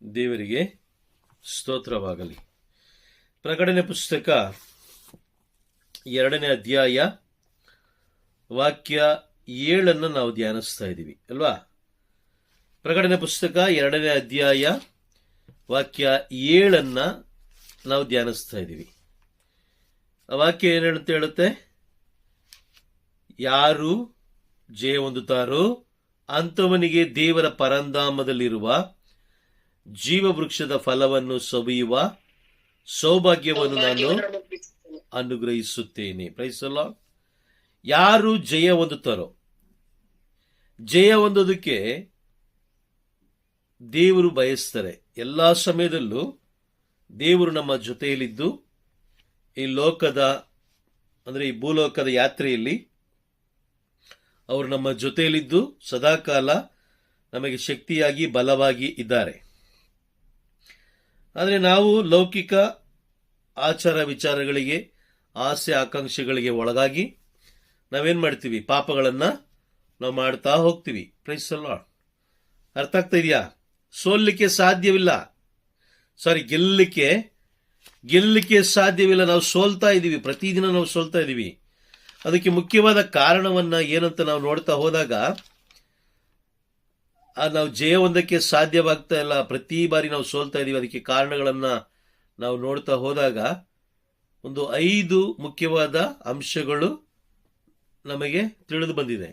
ದೇವರಿಗೆ ಸ್ತೋತ್ರವಾಗಲಿ. ಪ್ರಕಟಣೆ ಪುಸ್ತಕ 2ನೇ ಅಧ್ಯಾಯ ವಾಕ್ಯ 7 ನಾವು ಧ್ಯಾನಿಸ್ತಾ ಇದ್ದೀವಿ ಅಲ್ವಾ? ಪ್ರಕಟಣೆ ಪುಸ್ತಕ 2ನೇ ಅಧ್ಯಾಯ ವಾಕ್ಯ 7 ನಾವು ಧ್ಯಾನಿಸ್ತಾ ಇದ್ದೀವಿ. ಆ ವಾಕ್ಯ ಏನು ಹೇಳುತ್ತೆ? ಯಾರು ಜಯ ಹೊಂದುತ್ತಾರೋ ಅಂಥವನಿಗೆ ದೇವರ ಪರಂಧಾಮದಲ್ಲಿರುವ ಜೀವವೃಕ್ಷದ ಫಲವನ್ನು ಸವಿಯುವ ಸೌಭಾಗ್ಯವನ್ನು ನಾನು ಅನುಗ್ರಹಿಸುತ್ತೇನೆ. Price the lord. ಯಾರು ಜಯ ಹೊಂದುತ್ತಾರೋ, ಜಯ ಹೊಂದೋದಕ್ಕೆ ದೇವರು ಬಯಸ್ತಾರೆ. ಎಲ್ಲ ಸಮಯದಲ್ಲೂ ದೇವರು ನಮ್ಮ ಜೊತೆಯಲ್ಲಿದ್ದು ಈ ಲೋಕದ ಅಂದರೆ ಈ ಭೂಲೋಕದ ಯಾತ್ರೆಯಲ್ಲಿ ಅವರು ನಮ್ಮ ಜೊತೆಯಲ್ಲಿದ್ದು ಸದಾಕಾಲ ನಮಗೆ ಶಕ್ತಿಯಾಗಿ ಬಲವಾಗಿ ಇದ್ದಾರೆ. ಆದರೆ ನಾವು ಲೌಕಿಕ ಆಚಾರ ವಿಚಾರಗಳಿಗೆ, ಆಸೆ ಆಕಾಂಕ್ಷೆಗಳಿಗೆ ಒಳಗಾಗಿ ನಾವೇನು ಮಾಡ್ತೀವಿ? ಪಾಪಗಳನ್ನು ನಾವು ಮಾಡ್ತಾ ಹೋಗ್ತೀವಿ. Praise the lord. ಅರ್ಥ ಆಗ್ತಾ ಇದೆಯಾ? ಸೋಲಿಕ್ಕೆ ಸಾಧ್ಯವಿಲ್ಲ, ಗೆಲ್ಲಲಿಕ್ಕೆ ಸಾಧ್ಯವಿಲ್ಲ. ನಾವು ಸೋಲ್ತಾ ಇದ್ದೀವಿ, ಪ್ರತಿದಿನ ನಾವು ಸೋಲ್ತಾ ಇದ್ದೀವಿ. ಅದಕ್ಕೆ ಮುಖ್ಯವಾದ ಕಾರಣವನ್ನ ಏನಂತ ನಾವು ನೋಡ್ತಾ ಹೋದಾಗ ನಾವು ಜಯ ಹೊಂದಕ್ಕೆ ಸಾಧ್ಯವಾಗ್ತಾ ಇಲ್ಲ. ಪ್ರತಿ ಬಾರಿ ನಾವು ಸೋಲ್ತಾ ಇದ್ದೀವಿ. ಅದಕ್ಕೆ ಕಾರಣಗಳನ್ನ ನಾವು ನೋಡ್ತಾ ಹೋದಾಗ ಒಂದು 5 ಮುಖ್ಯವಾದ ಅಂಶಗಳು ನಮಗೆ ತಿಳಿದು ಬಂದಿದೆ.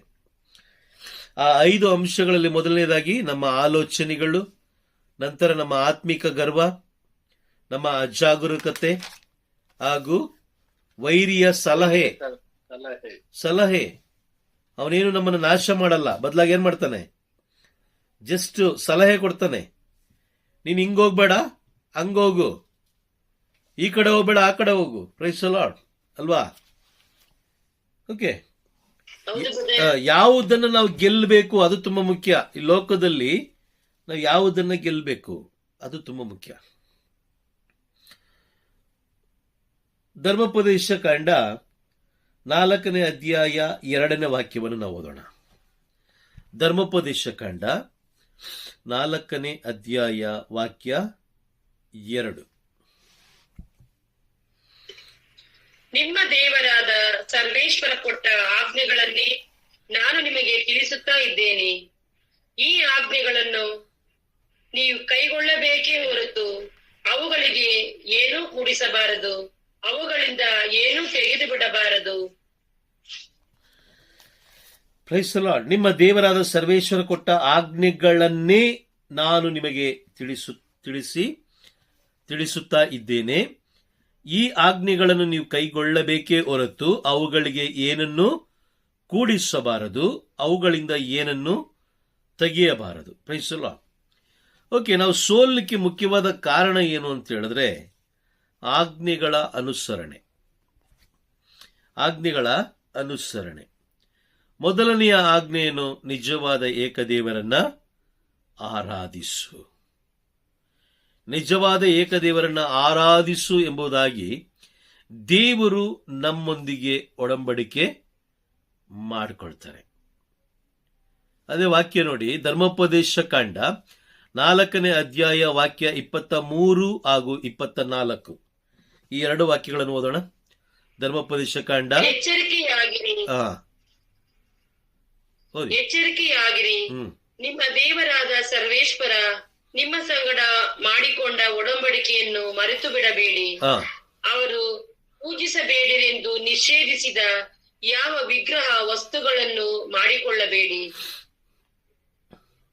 ಆ 5 ಅಂಶಗಳಲ್ಲಿ ಮೊದಲನೇದಾಗಿ ನಮ್ಮ ಆಲೋಚನೆಗಳು, ನಂತರ ನಮ್ಮ ಆತ್ಮಿಕ ಗರ್ವ, ನಮ್ಮ ಅಜಾಗರೂಕತೆ ಹಾಗೂ ವೈರಿಯ ಸಲಹೆ. ಅವನೇನು ನಮ್ಮನ್ನು ನಾಶ ಮಾಡಲ್ಲ, ಬದಲಾಗಿ ಏನ್ ಮಾಡ್ತಾನೆ? ಜಸ್ಟ್ ಸಲಹೆ ಕೊಡ್ತಾನೆ. ನೀನ್ ಹಿಂಗೋಗ್ಬೇಡ, ಹಂಗೋಗು, ಈ ಕಡೆ ಹೋಗ್ಬೇಡ, ಆ ಕಡೆ ಹೋಗು. ಪ್ರೈಸ್ ದಿ ಲಾರ್ಡ್ ಅಲ್ವಾ? ಓಕೆ, ಯಾವುದನ್ನು ನಾವು ಗೆಲ್ಲಬೇಕು ಅದು ತುಂಬಾ ಮುಖ್ಯ. ಈ ಲೋಕದಲ್ಲಿ ನಾವು ಯಾವುದನ್ನ ಗೆಲ್ಲಬೇಕು ಅದು ತುಂಬಾ ಮುಖ್ಯ. ಧರ್ಮೋಪದೇಶ ಕಾಂಡ 4ನೇ ಅಧ್ಯಾಯ 2ನೇ ವಾಕ್ಯವನ್ನು ನಾವು ಓದೋಣ. ಧರ್ಮೋಪದೇಶ ಕಾಂಡ 4ನೇ ಅಧ್ಯಾಯ ವಾಕ್ಯ 2. ನಿಮ್ಮ ದೇವರಾದ ಸರ್ವೇಶ್ವರ ಕೊಟ್ಟ ಆಜ್ಞೆಗಳನ್ನೇ ನಾನು ನಿಮಗೆ ತಿಳಿಸುತ್ತಾ ಇದ್ದೇನೆ. ಈ ಆಜ್ಞೆಗಳನ್ನು ನೀವು ಕೈಗೊಳ್ಳಬೇಕೇ ಹೊರತು ಅವುಗಳಿಗೆ ಏನೂ ಕೂಡಿಸಬಾರದು, ಅವುಗಳಿಂದ ಏನೂ ತೆಗೆದು ಬಿಡಬಾರದು. Praise the lord. ನಿಮ್ಮ ದೇವರಾದ ಸರ್ವೇಶ್ವರ ಕೊಟ್ಟ ಆಜ್ಞೆಗಳನ್ನೇ ನಾನು ನಿಮಗೆ ತಿಳಿಸುತ್ತಾ ಇದ್ದೇನೆ. ಈ ಆಜ್ಞೆಗಳನ್ನು ನೀವು ಕೈಗೊಳ್ಳಬೇಕೇ ಹೊರತು ಅವುಗಳಿಗೆ ಏನನ್ನು ಕೂಡಿಸಬಾರದು, ಅವುಗಳಿಂದ ಏನನ್ನು ತೆಗೆಯಬಾರದು. Praise the Lord. ಓಕೆ, ನಾವು ಸೋಲಿಕ್ಕೆ ಮುಖ್ಯವಾದ ಕಾರಣ ಏನು ಅಂತ ಹೇಳಿದ್ರೆ ಆಜ್ಞೆಗಳ ಅನುಸರಣೆ. ಮೊದಲನೆಯ ಆಜ್ಞೆಯನ್ನು ನಿಜವಾದ ಏಕದೇವರನ್ನ ಆರಾಧಿಸು. ನಿಜವಾದ ಏಕದೇವರನ್ನ ಆರಾಧಿಸು ಎಂಬುದಾಗಿ ದೇವರು ನಮ್ಮೊಂದಿಗೆ ಒಡಂಬಡಿಕೆ ಮಾಡಿಕೊಳ್ತಾರೆ. ಅದೇ ವಾಕ್ಯ ನೋಡಿ, ಧರ್ಮೋಪದೇಶ ಕಾಂಡ 4ನೇ ಅಧ್ಯಾಯ ವಾಕ್ಯ 23 ಹಾಗೂ 24. ಈ 2 ವಾಕ್ಯಗಳನ್ನು ಓದೋಣ. ಧರ್ಮೋಪದೇಶ ಕಾಂಡ. ಎಚ್ಚರಿಕೆಯಾಗಿರಿ, ನಿಮ್ಮ ದೇವರಾದ ಸರ್ವೇಶ್ವರ ನಿಮ್ಮ ಸಂಗಡ ಮಾಡಿಕೊಂಡ ಒಡಂಬಡಿಕೆಯನ್ನು ಮರೆತು ಬಿಡಬೇಡಿ. ಅವರು ಪೂಜಿಸಬೇಡಿರೆಂದು ನಿಷೇಧಿಸಿದ ಯಾವ ವಿಗ್ರಹ ವಸ್ತುಗಳನ್ನು ಮಾಡಿಕೊಳ್ಳಬೇಡಿ.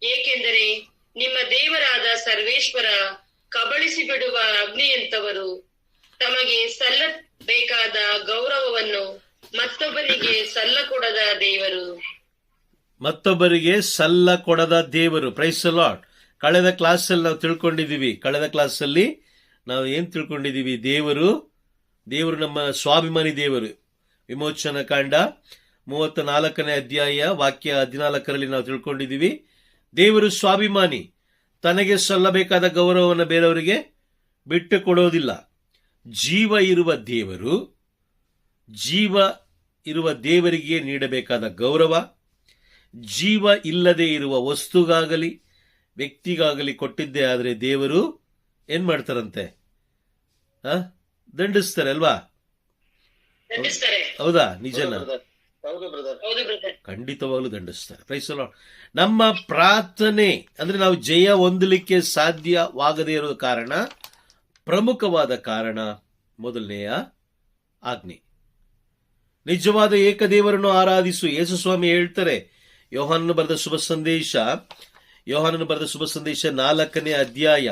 ಏಕೆಂದರೆ ನಿಮ್ಮ ದೇವರಾದ ಸರ್ವೇಶ್ವರ ಕಬಳಿಸಿ ಬಿಡುವ ಅಗ್ನಿಯಂತವರು. ತಮಗೆ ಸಲ್ಲಬೇಕಾದ ಗೌರವವನ್ನು ಮತ್ತೊಬ್ಬರಿಗೆ ಸಲ್ಲಕೊಡದ ದೇವರು. Praise the lord. ಕಳೆದ ಕ್ಲಾಸಲ್ಲಿ ನಾವು ತಿಳ್ಕೊಂಡಿದ್ದೀವಿ? ದೇವರು ನಮ್ಮ ಸ್ವಾಭಿಮಾನಿ ದೇವರು. ವಿಮೋಚನ ಕಾಂಡ 34ನೇ ಅಧ್ಯಾಯ ವಾಕ್ಯ 14ರಲ್ಲಿ ನಾವು ತಿಳ್ಕೊಂಡಿದ್ದೀವಿ. ದೇವರು ಸ್ವಾಭಿಮಾನಿ, ತನಗೆ ಸಲ್ಲಬೇಕಾದ ಗೌರವವನ್ನು ಬೇರೆಯವರಿಗೆ ಬಿಟ್ಟು ಕೊಡೋದಿಲ್ಲ. ಜೀವ ಇರುವ ದೇವರಿಗೆ ನೀಡಬೇಕಾದ ಗೌರವ, ಜೀವ ಇಲ್ಲದೆ ಇರುವ ವಸ್ತುಗಾಗಲಿ ವ್ಯಕ್ತಿಗಾಗಲಿ ಕೊಟ್ಟಿದ್ದೇ ಆದರೆ ದೇವರು ಏನ್ ಮಾಡ್ತಾರಂತೆ? ದಂಡಿಸ್ತಾರೆ ಅಲ್ವಾ? ಹೌದಾ? ನಿಜನಾ? ಖಂಡಿತವಾಗ್ಲೂ ದಂಡಿಸ್ತಾರೆ. Price the lord. ನಮ್ಮ ಪ್ರಾರ್ಥನೆ ಅಂದ್ರೆ ನಾವು ಜಯ ಹೊಂದಲಿಕ್ಕೆ ಸಾಧ್ಯವಾಗದೇ ಇರೋ ಕಾರಣ, ಪ್ರಮುಖವಾದ ಕಾರಣ ಮೊದಲನೆಯ ಆಜ್ಞೆ, ನಿಜವಾದ ಏಕದೇವರನ್ನು ಆರಾಧಿಸು. ಯೇಸು ಸ್ವಾಮಿ ಹೇಳ್ತಾರೆ, ಯೋಹಾನನು ಬರೆದ ಶುಭ ಸಂದೇಶ 4ನೇ ಅಧ್ಯಾಯ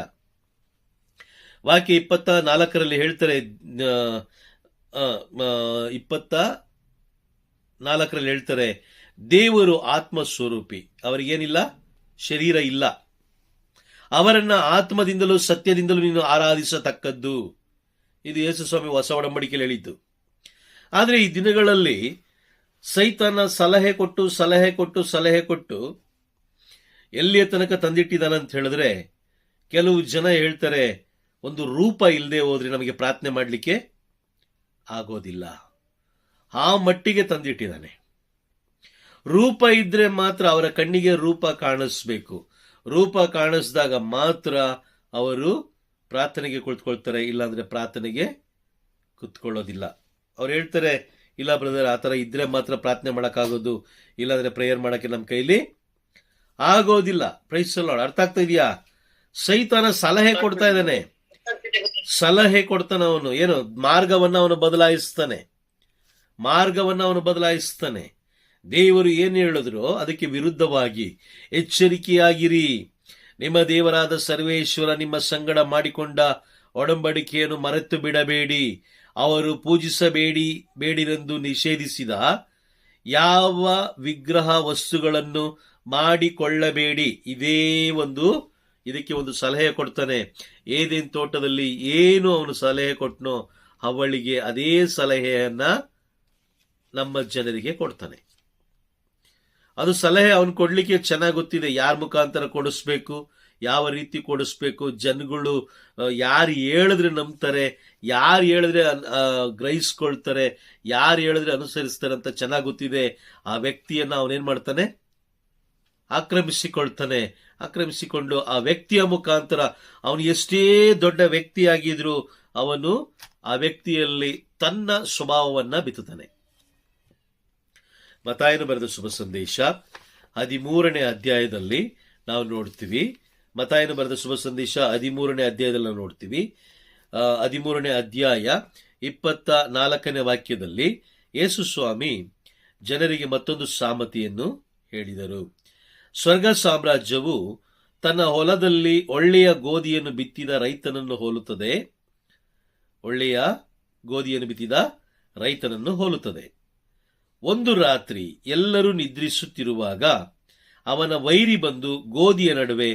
ವಾಕ್ಯ 24ರಲ್ಲಿ ಹೇಳ್ತಾರೆ, 24ರಲ್ಲಿ ಹೇಳ್ತಾರೆ, ದೇವರು ಆತ್ಮಸ್ವರೂಪಿ, ಅವರಿಗೇನಿಲ್ಲ, ಶರೀರ ಇಲ್ಲ, ಅವರನ್ನ ಆತ್ಮದಿಂದಲೂ ಸತ್ಯದಿಂದಲೂ ನೀನು ಆರಾಧಿಸತಕ್ಕದ್ದು. ಇದು ಯೇಸು ಸ್ವಾಮಿ ಹೊಸ ಒಡಂಬಡಿಕೆಯಲ್ಲಿ ಹೇಳಿದ್ದು. ಆದರೆ ಈ ದಿನಗಳಲ್ಲಿ ಸೈತಾನ ಸಲಹೆ ಕೊಟ್ಟು ಎಲ್ಲಿಯ ತನಕ ತಂದಿಟ್ಟಿದ್ದಾನಂತ ಹೇಳಿದ್ರೆ, ಕೆಲವು ಜನ ಹೇಳ್ತಾರೆ, ಒಂದು ರೂಪ ಇಲ್ಲದೆ ಹೋದ್ರೆ ನಮಗೆ ಪ್ರಾರ್ಥನೆ ಮಾಡಲಿಕ್ಕೆ ಆಗೋದಿಲ್ಲ. ಆ ಮಟ್ಟಿಗೆ ತಂದಿಟ್ಟಿದ್ದಾನೆ. ರೂಪ ಇದ್ರೆ ಮಾತ್ರ ಅವರ ಕಣ್ಣಿಗೆ ರೂಪ ಕಾಣಿಸ್ಬೇಕು. ರೂಪ ಕಾಣಿಸಿದಾಗ ಮಾತ್ರ ಅವರು ಪ್ರಾರ್ಥನೆಗೆ ಕುಳಿತುಕೊಳ್ತಾರೆ, ಇಲ್ಲಾಂದ್ರೆ ಪ್ರಾರ್ಥನೆಗೆ ಕುತ್ಕೊಳ್ಳೋದಿಲ್ಲ. ಅವ್ರು ಹೇಳ್ತಾರೆ, ಇಲ್ಲ ಬ್ರದರ್, ಆ ಥರ ಇದ್ರೆ ಮಾತ್ರ ಪ್ರಾರ್ಥನೆ ಮಾಡೋಕ್ಕಾಗೋದು, ಇಲ್ಲಾಂದ್ರೆ ಪ್ರೇಯರ್ ಮಾಡೋಕ್ಕೆ ನಮ್ಮ ಕೈಲಿ ಆಗೋದಿಲ್ಲ. Praise the lord. ಅರ್ಥ ಆಗ್ತಾ ಇದೆಯಾ? ಸೈತಾನ ಸಲಹೆ ಕೊಡ್ತಾ ಇದ್ದಾನೆ, ಅವನು ಏನು ಮಾರ್ಗವನ್ನ ಅವನು ಬದಲಾಯಿಸ್ತಾನೆ. ದೇವರು ಏನು ಹೇಳಿದ್ರು ಅದಕ್ಕೆ ವಿರುದ್ಧವಾಗಿ ಎಚ್ಚರಿಕೆಯಾಗಿರಿ. ನಿಮ್ಮ ದೇವರಾದ ಸರ್ವೇಶ್ವರ ನಿಮ್ಮ ಸಂಗಡ ಮಾಡಿಕೊಂಡ ಒಡಂಬಡಿಕೆಯನ್ನು ಮರೆತು ಬಿಡಬೇಡಿ. ಅವರು ಬೇಡಿರೆಂದು ನಿಷೇಧಿಸಿದ ಯಾವ ವಿಗ್ರಹ ವಸ್ತುಗಳನ್ನು ಮಾಡಿಕೊಳ್ಳಬೇಡಿ. ಇದಕ್ಕೆ ಒಂದು ಸಲಹೆ ಕೊಡ್ತಾನೆ. ಏದೇನ್ ತೋಟದಲ್ಲಿ ಏನು ಅವನು ಸಲಹೆ ಕೊಟ್ಟನೋ ಅವಳಿಗೆ ಅದೇ ಸಲಹೆಯನ್ನ ನಮ್ಮ ಜನರಿಗೆ ಕೊಡ್ತಾನೆ. ಅದು ಸಲಹೆ ಅವನು ಕೊಡ್ಲಿಕ್ಕೆ ಚೆನ್ನಾಗಿ ಗೊತ್ತಿದೆ, ಯಾರ ಮುಖಾಂತರ ಕೊಡಿಸ್ಬೇಕು, ಯಾವ ರೀತಿ ಕೊಡಿಸ್ಬೇಕು, ಜನಗಳು ಯಾರು ಹೇಳಿದ್ರೆ ನಂಬ್ತಾರೆ, ಯಾರು ಹೇಳಿದ್ರೆ ಗ್ರಹಿಸ್ಕೊಳ್ತಾರೆ, ಯಾರು ಹೇಳಿದ್ರೆ ಅನುಸರಿಸ್ತಾರೆ ಅಂತ ಚೆನ್ನಾಗಿ ಗೊತ್ತಿದೆ. ಆ ವ್ಯಕ್ತಿಯನ್ನ ಅವನೇನ್ ಮಾಡ್ತಾನೆ? ಆಕ್ರಮಿಸಿಕೊಂಡು ಆ ವ್ಯಕ್ತಿಯ ಮುಖಾಂತರ ಅವನು ಎಷ್ಟೇ ದೊಡ್ಡ ವ್ಯಕ್ತಿಯಾಗಿದ್ರು ಅವನು ಆ ವ್ಯಕ್ತಿಯಲ್ಲಿ ತನ್ನ ಸ್ವಭಾವವನ್ನ ಬಿತ್ತುತ್ತಾನೆ. ಮತ್ತಾಯನು ಬರೆದ ಶುಭ ಸಂದೇಶ 13ನೇ ಅಧ್ಯಾಯದಲ್ಲಿ ನಾವು ನೋಡ್ತೀವಿ. ಮತ್ತಾಯನು ಬರೆದ ಶುಭ ಸಂದೇಶ 13ನೇ ಅಧ್ಯಾಯದಲ್ಲಿ ನಾವು ನೋಡ್ತೀವಿ. 13ನೇ ಅಧ್ಯಾಯ 24ನೇ ವಾಕ್ಯದಲ್ಲಿ ಯೇಸು ಸ್ವಾಮಿ ಜನರಿಗೆ ಮತ್ತೊಂದು ಸಾಮತೆಯನ್ನು ಹೇಳಿದರು. ಸ್ವರ್ಗ ಸಾಮ್ರಾಜ್ಯವು ತನ್ನ ಹೊಲದಲ್ಲಿ ಒಳ್ಳೆಯ ಗೋಧಿಯನ್ನು ಬಿತ್ತಿದ ರೈತನನ್ನು ಹೋಲುತ್ತದೆ. ಒಂದು ರಾತ್ರಿ ಎಲ್ಲರೂ ನಿದ್ರಿಸುತ್ತಿರುವಾಗ ಅವನ ವೈರಿ ಬಂದು ಗೋಧಿಯ ನಡುವೆ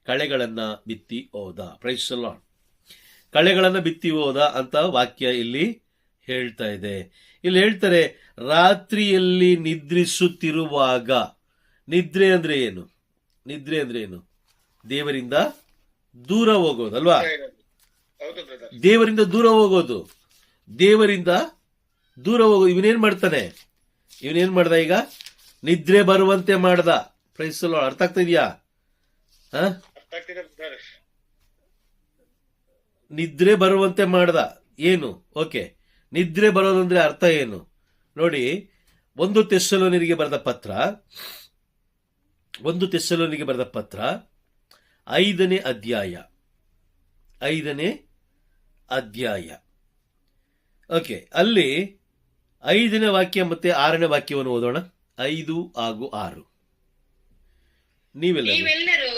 ಕಳೆಗಳನ್ನ ಬಿತ್ತಿ ಹೋದ. Praise the lord. ಕಳೆಗಳನ್ನ ಬಿತ್ತಿ ಹೋದ ಅಂತ ವಾಕ್ಯ ಇಲ್ಲಿ ಹೇಳ್ತಾ ಇದೆ. ಇಲ್ಲಿ ಹೇಳ್ತಾರೆ, ರಾತ್ರಿಯಲ್ಲಿ ನಿದ್ರಿಸುತ್ತಿರುವಾಗ. ನಿದ್ರೆ ಅಂದ್ರೆ ಏನು? ದೇವರಿಂದ ದೂರ ಹೋಗೋದು ಅಲ್ವಾ? ದೇವರಿಂದ ದೂರ ಹೋಗೋದು. ಇವನೇನ್ ಮಾಡ್ದ? ಈಗ ನಿದ್ರೆ ಬರುವಂತೆ ಮಾಡ್ದ. Praise the lord. ಅರ್ಥ ಆಗ್ತಾ ಇದೆಯಾ? ನಿದ್ರೆ ಬರುವಂತೆ ಮಾಡ್ದ. ಏನು? ಓಕೆ, ನಿದ್ರೆ ಬರೋದಂದ್ರೆ ಅರ್ಥ ಏನು ನೋಡಿ. 1 ಥೆಸ್ಸಲೋನಿಯರಿಗೆ ಬರೆದ ಪತ್ರ 5ನೇ ಅಧ್ಯಾಯ. ಓಕೆ, ಅಲ್ಲಿ 5ನೇ ವಾಕ್ಯ ಮತ್ತೆ 6ನೇ ವಾಕ್ಯವನ್ನು ಓದೋಣ. 5 ಹಾಗೂ 6. ನೀವೆಲ್ಲರೂ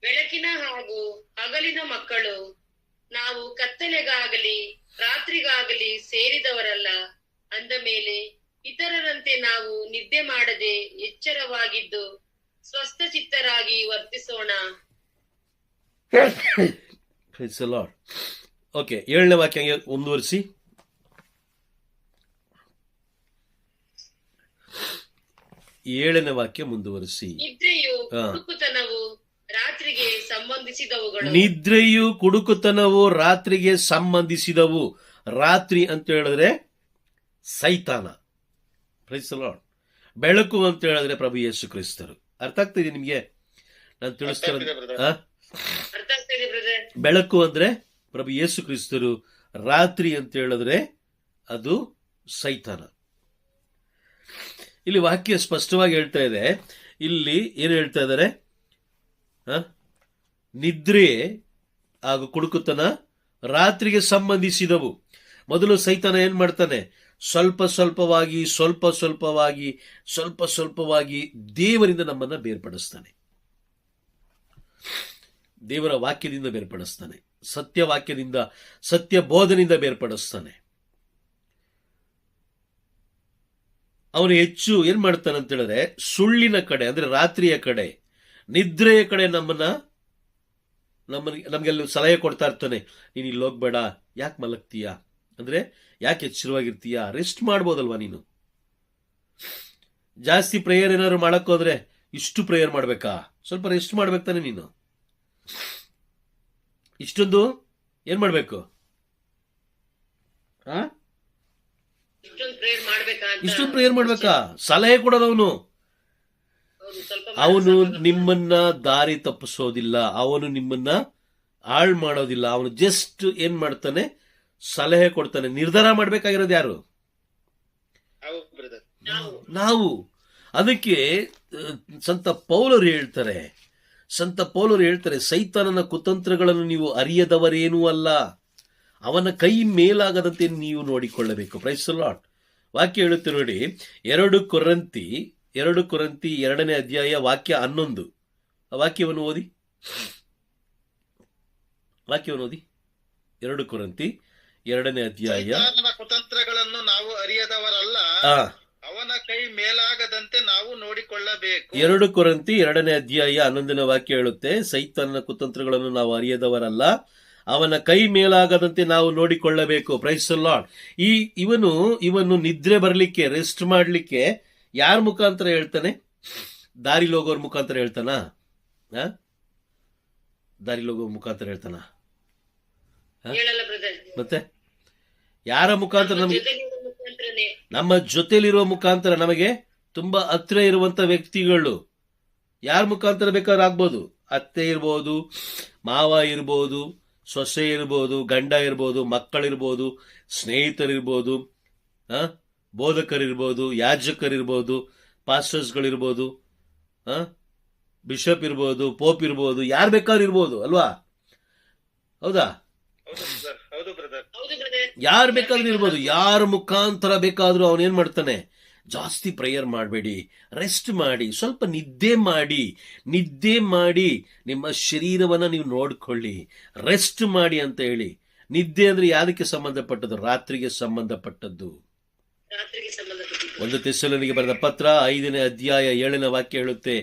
ಬೆಳಕಿನ ಹಾಗೂ ಹಗಲಿನ ಮಕ್ಕಳು. ನಾವು ಕತ್ತಲೆಗಾಗಲಿ ರಾತ್ರಿಗಾಗಲಿ ಸೇರಿದವರಲ್ಲ. ಅಂದ ಮೇಲೆ ಇತರರಂತೆ ನಾವು ನಿದ್ದೆ ಮಾಡದೆ ಎಚ್ಚರವಾಗಿದ್ದು ಸ್ವಸ್ಥಚಿತ್ತರಾಗಿ ವರ್ತಿಸೋಣ. ಓಕೆ, 7ನೇ ವಾಕ್ಯ ಮುಂದುವರಿಸಿ. 7ನೇ ವಾಕ್ಯ ಮುಂದುವರಿಸಿ. ನಿದ್ರೆಯು ಕುಡುಕುತನವು ರಾತ್ರಿಗೆ ಸಂಬಂಧಿಸಿದವು. ರಾತ್ರಿ ಅಂತ ಹೇಳಿದ್ರೆ ಸೈತಾನ. Praise the lord. ಬೆಳಕು ಅಂತ ಹೇಳಿದ್ರೆ ಪ್ರಭು ಯೇಸು ಕ್ರಿಸ್ತರು. ಅರ್ಥ ಆಗ್ತಿದೆ ನಿಮಗೆ? ನಾನು ತಿಳಿಸ್ತಾರೆ ಅರ್ಥ ಆಗ್ತಾ ಇದೆ ಬ್ರದರ್. ಬೆಳಕು ಅಂದ್ರೆ ಪ್ರಭು ಯೇಸು ಕ್ರಿಸ್ತರು, ರಾತ್ರಿ ಅಂತ ಹೇಳಿದ್ರೆ ಅದು ಸೈತಾನ. ಇಲ್ಲಿ ವಾಕ್ಯ ಸ್ಪಷ್ಟವಾಗಿ ಹೇಳ್ತಾ ಇದೆ. ಇಲ್ಲಿ ಏನು ಹೇಳ್ತಾ ಇದ್ದಾರೆ? ನಿದ್ರೆ ಹಾಗೂ ಕುಡುಕುತನ ರಾತ್ರಿಗೆ ಸಂಬಂಧಿಸಿದವು. ಮೊದಲು ಸೈತಾನ ಏನ್ ಮಾಡ್ತಾನೆ? ಸ್ವಲ್ಪ ಸ್ವಲ್ಪವಾಗಿ ಸ್ವಲ್ಪ ಸ್ವಲ್ಪವಾಗಿ ಸ್ವಲ್ಪ ಸ್ವಲ್ಪವಾಗಿ ದೇವರಿಂದ ನಮ್ಮನ್ನ ಬೇರ್ಪಡಿಸ್ತಾನೆ, ದೇವರ ವಾಕ್ಯದಿಂದ ಬೇರ್ಪಡಿಸ್ತಾನೆ, ಸತ್ಯವಾಕ್ಯದಿಂದ, ಸತ್ಯ ಬೋಧನೆಯಿಂದ ಬೇರ್ಪಡಿಸ್ತಾನೆ. ಅವನು ಹೆಚ್ಚು ಏನ್ ಮಾಡ್ತಾನೆ ಅಂತ ಹೇಳಿದ್ರೆ ಸುಳ್ಳಿನ ಕಡೆ, ಅಂದ್ರೆ ರಾತ್ರಿಯ ಕಡೆ, ನಿದ್ರೆಯ ಕಡೆ ನಮಗೆಲ್ಲ ಸಲಹೆ ಕೊಡ್ತಾ ಇರ್ತಾನೆ. ನೀನು ಇಲ್ಲಿ ಹೋಗ್ಬೇಡ, ಯಾಕೆ ಮಲಗ್ತೀಯಾ, ಅಂದ್ರೆ ಯಾಕೆ ಎಚ್ಚರವಾಗಿರ್ತೀಯಾ, ರೆಸ್ಟ್ ಮಾಡ್ಬೋದಲ್ವಾ ನೀನು. ಜಾಸ್ತಿ ಪ್ರೇಯರ್ ಏನಾದ್ರು ಮಾಡಕ್ ಹೋದ್ರೆ ಇಷ್ಟು ಪ್ರೇಯರ್ ಮಾಡ್ಬೇಕಾ, ಸ್ವಲ್ಪ ರೆಸ್ಟ್ ಮಾಡ್ಬೇಕು ತಾನೆ ನೀನು. ಇಷ್ಟೊಂದು ಏನ್ ಮಾಡ್ಬೇಕು, ಇಷ್ಟೊಂದು ಪ್ರೇಯರ್ ಮಾಡ್ಬೇಕಾ, ಸಲಹೆ ಕೊಡೋದವನು. ಅವನು ನಿಮ್ಮನ್ನ ದಾರಿ ತಪ್ಪಿಸೋದಿಲ್ಲ, ಅವನು ನಿಮ್ಮನ್ನ ಹಾಳು ಮಾಡೋದಿಲ್ಲ. ಅವನು ಜಸ್ಟ್ ಏನ್ ಮಾಡ್ತಾನೆ? ಸಲಹೆ ಕೊಡ್ತಾನೆ. ನಿರ್ಧಾರ ಮಾಡ್ಬೇಕಾಗಿರೋದು ಯಾರು? ನಾವು. ಅದಕ್ಕೆ ಸಂತ ಪೌಲರು ಹೇಳ್ತಾರೆ, ಸೈತಾನನ ಕುತಂತ್ರಗಳನ್ನು ನೀವು ಅರಿಯದವರೇನೂ ಅಲ್ಲ, ಅವನ ಕೈ ಮೇಲಾಗದಂತೆ ನೀವು ನೋಡಿಕೊಳ್ಳಬೇಕು. Praise the lord. ವಾಕ್ಯ ಹೇಳುತ್ತೆ ನೋಡಿ, 2 ಕೊರಿಂಥಿ 2ನೇ ಅಧ್ಯಾಯ ವಾಕ್ಯ 11. ಆ ವಾಕ್ಯವನ್ನು ಓದಿ. 2 ಕೊರಿಂಥಿ 2ನೇ ಅಧ್ಯಾಯ. ಕುತಂತ್ರಗಳನ್ನು ನಾವು ಅರಿಯದವರಲ್ಲ, ಅವನ ಕೈ ಮೇಲಾಗದಂತೆ ನಾವು ನೋಡಿಕೊಳ್ಳಬೇಕು. 2 ಕೊರಿಂಥಿ 2ನೇ ಅಧ್ಯಾಯ 11ನೇ ವಾಕ್ಯ ಹೇಳುತ್ತೆ, ಸೈತಾನನ ಕುತಂತ್ರಗಳನ್ನು ನಾವು ಅರಿಯದವರಲ್ಲ, ಅವನ ಕೈ ಮೇಲಾಗದಂತೆ ನಾವು ನೋಡಿಕೊಳ್ಳಬೇಕು. Praise the lord. ಇವನು ನಿದ್ರೆ ಬರಲಿಕ್ಕೆ, ರೆಸ್ಟ್ ಮಾಡ್ಲಿಕ್ಕೆ ಯಾರ ಮುಖಾಂತರ ಹೇಳ್ತಾನೆ? ದಾರಿಲಿ ಹೋಗೋರ್ ಮುಖಾಂತರ ಹೇಳ್ತಾನ? ದಾರಿಲಿ ಹೋಗೋ ಮುಖಾಂತರ ಹೇಳ್ತಾನ? ಮತ್ತೆ ಯಾರ ಮುಖಾಂತರ? ನಮ್ಮ ಜೊತೆಲಿರುವ ಮುಖಾಂತರ, ನಮಗೆ ತುಂಬಾ ಹತ್ರ ಇರುವಂತ ವ್ಯಕ್ತಿಗಳು. ಯಾರ ಮುಖಾಂತರ ಬೇಕಾದ್ರೂ ಆಗ್ಬೋದು. ಅತ್ತೆ ಇರ್ಬೋದು, ಮಾವ ಇರ್ಬೋದು, ಸೊಸೆ ಇರ್ಬೋದು, ಗಂಡ ಇರ್ಬೋದು, ಮಕ್ಕಳಿರ್ಬೋದು, ಸ್ನೇಹಿತರಿರ್ಬೋದು, ಬೋಧಕರಿರ್ಬೋದು, ಯಾಜಕರಿರ್ಬೋದು, ಪಾಸ್ಟರ್ಸ್ಗಳಿರ್ಬೋದು, ಬಿಷಪ್ ಇರ್ಬೋದು, ಪೋಪ್ ಇರ್ಬೋದು, ಯಾರು ಬೇಕಾದ್ರೂ ಇರ್ಬೋದು ಅಲ್ವಾ? ಹೌದಾ? ಯಾರು ಬೇಕಾದ್ರೂ ಇರ್ಬೋದು. ಯಾರ ಮುಖಾಂತರ ಬೇಕಾದ್ರೂ ಅವನೇನ್ ಮಾಡ್ತಾನೆ? ಜಾಸ್ತಿ ಪ್ರೇಯರ್ ಮಾಡಬೇಡಿ, ರೆಸ್ಟ್ ಮಾಡಿ, ಸ್ವಲ್ಪ ನಿದ್ದೆ ಮಾಡಿ ನಿಮ್ಮ ಶರೀರವನ್ನ ನೀವು ನೋಡ್ಕೊಳ್ಳಿ, ರೆಸ್ಟ್ ಮಾಡಿ ಅಂತ ಹೇಳಿ. ನಿದ್ದೆ ಅಂದ್ರೆ ಯಾದಕ್ಕೆ ಸಂಬಂಧಪಟ್ಟದ್ದು? ರಾತ್ರಿಗೆ ಸಂಬಂಧಪಟ್ಟದ್ದು. 1 ಥೆಸಲೋನಿಗೆ ಬರೆದ ಪತ್ರ 5ನೇ ಅಧ್ಯಾಯ 7ನೇ ವಾಕ್ಯ ಹೇಳುತ್ತೆ,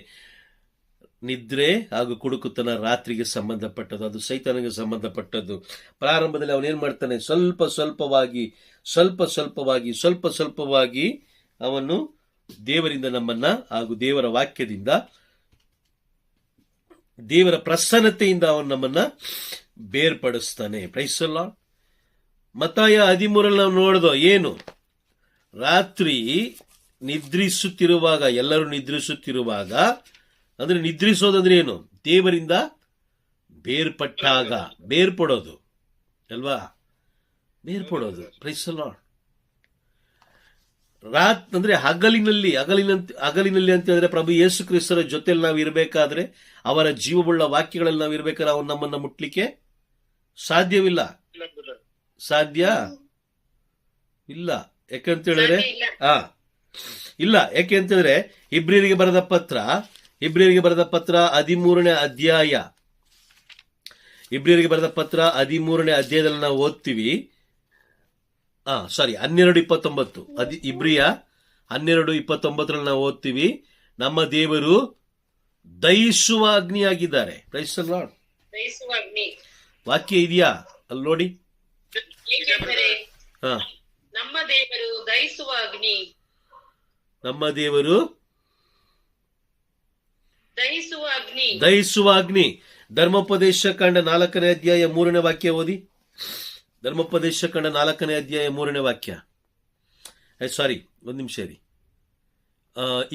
ನಿದ್ರೆ ಹಾಗೂ ಕುಡುಕುತನ ರಾತ್ರಿಗೆ ಸಂಬಂಧಪಟ್ಟದ್ದು, ಅದು ಸೈತಾನಿಗೆ ಸಂಬಂಧಪಟ್ಟದ್ದು. ಪ್ರಾರಂಭದಲ್ಲಿ ಅವನೇನ್ ಮಾಡ್ತಾನೆ? ಸ್ವಲ್ಪ ಸ್ವಲ್ಪವಾಗಿ ಅವನು ದೇವರಿಂದ ನಮ್ಮನ್ನ ಹಾಗೂ ದೇವರ ವಾಕ್ಯದಿಂದ, ದೇವರ ಪ್ರಸನ್ನತೆಯಿಂದ ಅವನು ನಮ್ಮನ್ನ ಬೇರ್ಪಡಿಸ್ತಾನೆ. Price the lord. ಮತ್ತಾಯ 13 ನಾವು ನೋಡ್ದೋ ಏನು? ರಾತ್ರಿ ನಿದ್ರಿಸುತ್ತಿರುವಾಗ, ಎಲ್ಲರೂ ನಿದ್ರಿಸುತ್ತಿರುವಾಗ, ಅಂದ್ರೆ ನಿದ್ರಿಸೋದಂದ್ರೆ ಏನು? ದೇವರಿಂದ ಬೇರ್ಪಡೋದು ಅಲ್ವಾ? ಬೇರ್ಪಡೋದು. Praise the Lord. ಅಂದ್ರೆ ಹಗಲಿನಲ್ಲಿ ಅಂತ ಹೇಳಿದ್ರೆ ಪ್ರಭು ಯೇಸು ಕ್ರಿಸ್ತರ ಜೊತೆಲಿ ನಾವು ಇರಬೇಕಾದ್ರೆ, ಅವರ ಜೀವವುಳ್ಳ ವಾಕ್ಯಗಳಲ್ಲಿ ನಾವು ಇರಬೇಕಾದ್ರೆ ಅವನು ನಮ್ಮನ್ನ ಮುಟ್ಲಿಕ್ಕೆ ಸಾಧ್ಯವಿಲ್ಲ. ಇಲ್ಲ. ಯಾಕಂತ ಹೇಳಿದ್ರೆ ಇಲ್ಲ. ಯಾಕೆ ಅಂತಂದ್ರೆ ಇಬ್ರಿಯರಿಗೆ ಬರೆದ ಪತ್ರ 13ನೇ ಅಧ್ಯಾಯ, ಇಬ್ರಿಯರಿಗೆ ಬರೆದ ಪತ್ರ 13ನೇ ಅಧ್ಯಾಯದಲ್ಲಿ ನಾವು ಓದ್ತೀವಿ. 12:29 ಇಬ್ರಿಯ 12:29 ನಾವು ಓದ್ತೀವಿ, ನಮ್ಮ ದೇವರು ದಹಿಸುವ ಅಗ್ನಿಯಾಗಿದ್ದಾರೆ. Praise the lord. ವಾಕ್ಯ ಇದೆಯಾ ಅಲ್ಲಿ ನೋಡಿ? ನಮ್ಮ ದೇವರು ದಹಿಸುವ ಅಗ್ನಿ. ನಮ್ಮ ದೇವರು ದಹಿಸುವ ಅಗ್ನಿ. ಧರ್ಮೋಪದೇಶ ಕಂಡ 4ನೇ ಅಧ್ಯಾಯ 3ನೇ ವಾಕ್ಯ ಓದಿ. ಧರ್ಮೋಪದೇಶ ಕಂಡ 4ನೇ ಅಧ್ಯಾಯ 3ನೇ ವಾಕ್ಯ. 1 ನಿಮಿಷ ಇರಿ.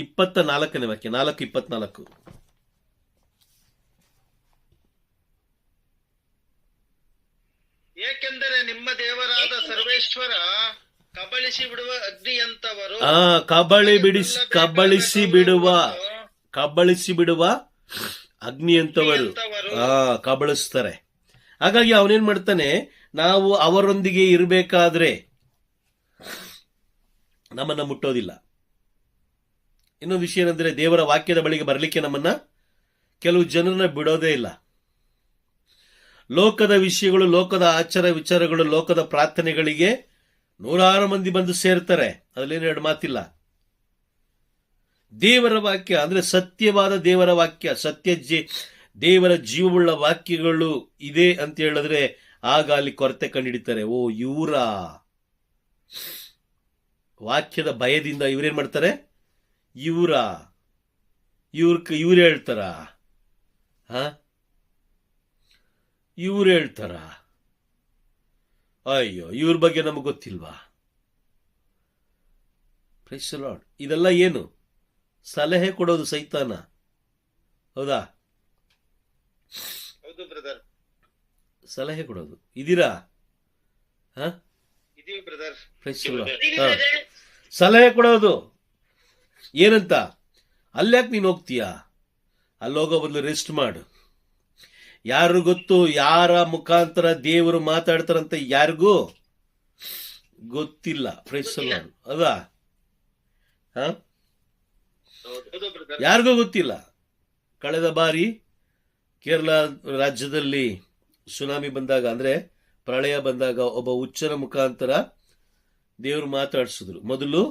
24ನೇ ವಾಕ್ಯ, 4:24. ಏಕೆಂದರೆ ನಿಮ್ಮ ದೇವರಾದ ಸರ್ವೇಶ್ವರ ಕಬಳಿಸಿ ಬಿಡುವ ಅಗ್ನಿಯಂತವರು ಕಬಳಿಸಿ ಬಿಡುವ ಅಗ್ನಿ ಅಂತವರು ಕಬಳಿಸ್ತಾರೆ. ಹಾಗಾಗಿ ಅವನೇನ್ ಮಾಡ್ತಾನೆ, ನಾವು ಅವರೊಂದಿಗೆ ಇರಬೇಕಾದ್ರೆ ನಮ್ಮನ್ನ ಮುಟ್ಟೋದಿಲ್ಲ. ಇನ್ನೊಂದು ವಿಷಯ ಏನಂದ್ರೆ, ದೇವರ ವಾಕ್ಯದ ಬಳಿಗೆ ಬರಲಿಕ್ಕೆ ನಮ್ಮನ್ನ ಕೆಲವು ಜನರನ್ನ ಬಿಡೋದೇ ಇಲ್ಲ. ಲೋಕದ ವಿಷಯಗಳು, ಲೋಕದ ಆಚಾರ ವಿಚಾರಗಳು, ಲೋಕದ ಪ್ರಾರ್ಥನೆಗಳಿಗೆ ನೂರಾರು ಮಂದಿ ಬಂದು ಸೇರ್ತಾರೆ, ಅದರಲ್ಲೇನು ಎರಡು ಮಾತಿಲ್ಲ. ದೇವರ ವಾಕ್ಯ ಅಂದ್ರೆ ಸತ್ಯವಾದ ದೇವರ ವಾಕ್ಯ, ದೇವರ ಜೀವವುಳ್ಳ ವಾಕ್ಯಗಳು ಇದೆ ಅಂತ ಹೇಳಿದ್ರೆ ಆಗ ಅಲ್ಲಿ ಕೊರತೆ ಕಂಡುಹಿಡಿತಾರೆ. ಓ, ಇವರ ವಾಕ್ಯದ ಭಯದಿಂದ ಇವ್ರೇನ್ ಮಾಡ್ತಾರೆ, ಇವ್ರು ಹೇಳ್ತಾರ, ಇವ್ರು ಹೇಳ್ತಾರ, ಅಯ್ಯೋ ಇವ್ರ ಬಗ್ಗೆ ನಮಗೆ ಗೊತ್ತಿಲ್ವಾ? Praise the lord. ಇದೆಲ್ಲ ಏನು? ಸಲಹೆ ಕೊಡೋದು ಸೈತಾನ. ಹೌದಾ? ಹೌದು ಬ್ರದರ್. ಸಲಹೆ ಕೊಡೋದು. ಇದೀರಾ? ಇದೀವಿ ಬ್ರದರ್. Price the lord. ಸಲಹೆ ಕೊಡೋದು ಏನಂತ? ಅಲ್ಯಾಕೆ ನೀನು ಹೋಗ್ತೀಯಾ? ಅಲ್ಲೋಗೋ ಬದಲು ರೆಸ್ಟ್ ಮಾಡು. ಯಾರು ಗೊತ್ತು ಯಾರ ಮುಖಾಂತರ ದೇವರು ಮಾತಾಡ್ತಾರಂತ ಯಾರಿಗೂ ಗೊತ್ತಿಲ್ಲ. Praise the lord. ಹೌದಾ? ಯಾರಿಗೂ ಗೊತ್ತಿಲ್ಲ. ಕಳೆದ ಬಾರಿ ಕೇರಳ ರಾಜ್ಯದಲ್ಲಿ ಸುನಾಮಿ ಬಂದಾಗ, ಅಂದ್ರೆ ಪ್ರಳಯ ಬಂದಾಗ, ಒಬ್ಬ ಹುಚ್ಚನ ಮುಖಾಂತರ ದೇವರು ಮಾತಾಡಿಸಿದ್ರು. ಮೊದಲು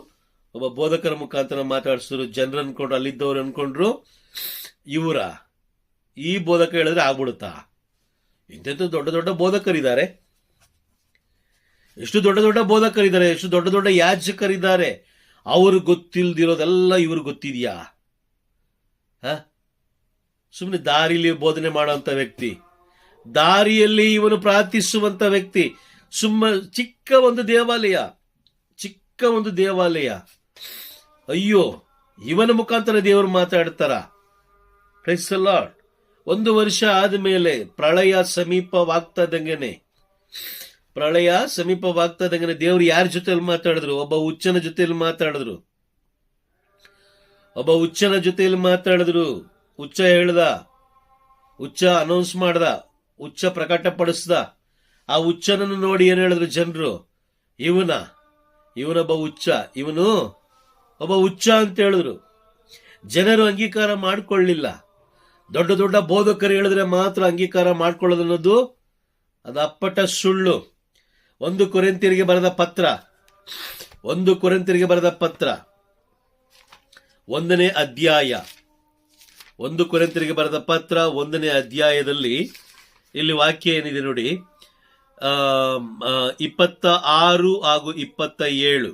ಒಬ್ಬ ಬೋಧಕರ ಮುಖಾಂತರ ಮಾತಾಡಿಸಿದ್ರು. ಜನರು ಅನ್ಕೊಂಡ್ರು, ಅಲ್ಲಿದ್ದವ್ರು ಅನ್ಕೊಂಡ್ರು ಈ ಬೋಧಕ ಹೇಳಿದ್ರೆ ಆಗ್ಬಿಡುತ್ತಾ? ಇಂಥ ದೊಡ್ಡ ದೊಡ್ಡ ಬೋಧಕರಿದ್ದಾರೆ, ಎಷ್ಟು ದೊಡ್ಡ ದೊಡ್ಡ ಬೋಧಕರಿದ್ದಾರೆ, ಎಷ್ಟು ದೊಡ್ಡ ದೊಡ್ಡ ಯಾಜಕರಿದ್ದಾರೆ. ಅವ್ರು ಗೊತ್ತಿಲ್ದಿರೋದೆಲ್ಲ ಇವ್ರು ಗೊತ್ತಿದ್ಯಾ? ಸುಮ್ಮನೆ ದಾರಿಯಲ್ಲಿ ಬೋಧನೆ ಮಾಡುವಂತ ವ್ಯಕ್ತಿ, ದಾರಿಯಲ್ಲಿ ಇವನು ಪ್ರಾರ್ಥಿಸುವಂತ ವ್ಯಕ್ತಿ, ಚಿಕ್ಕ ಒಂದು ದೇವಾಲಯ, ಅಯ್ಯೋ ಇವನ ಮುಖಾಂತರ ದೇವರು ಮಾತಾಡ್ತಾರ. Price the lord. 1 ವರ್ಷ ಆದ್ಮೇಲೆ ಪ್ರಳಯ ಸಮೀಪವಾಗ್ತದಂಗೆನೆ ದೇವರು ಯಾರ ಜೊತೆಲಿ ಮಾತಾಡಿದ್ರು? ಒಬ್ಬ ಹುಚ್ಚನ ಜೊತೆಲಿ ಮಾತಾಡಿದ್ರು. ಹುಚ್ಚ ಹೇಳ್ದ, ಹುಚ್ಚ ಅನೌನ್ಸ್ ಮಾಡ್ದ, ಹುಚ್ಚ ಪ್ರಕಟಪಡಿಸ್ದ. ಆ ಹುಚ್ಚನನ್ನು ನೋಡಿ ಏನ್ ಹೇಳಿದ್ರು ಜನರು? ಇವನೊಬ್ಬ ಹುಚ್ಚ ಅಂತ ಹೇಳಿದ್ರು. ಜನರು ಅಂಗೀಕಾರ ಮಾಡ್ಕೊಳ್ಳಿಲ್ಲ. ದೊಡ್ಡ ದೊಡ್ಡ ಬೋಧಕರು ಹೇಳಿದ್ರೆ ಮಾತ್ರ ಅಂಗೀಕಾರ ಮಾಡ್ಕೊಳ್ಳೋದು ಅನ್ನೋದು ಅದು ಅಪ್ಪಟ ಸುಳ್ಳು. 1 ಕೊರಿಂಥಿಯರಿಗೆ ಬರೆದ ಪತ್ರ 1ನೇ ಅಧ್ಯಾಯ 1 ಕೊರಿಂಥಿಯರಿಗೆ ಬರೆದ ಪತ್ರ 1ನೇ ಅಧ್ಯಾಯದಲ್ಲಿ ಇಲ್ಲಿ ವಾಕ್ಯ ಏನಿದೆ ನೋಡಿ, 26 ಹಾಗೂ 27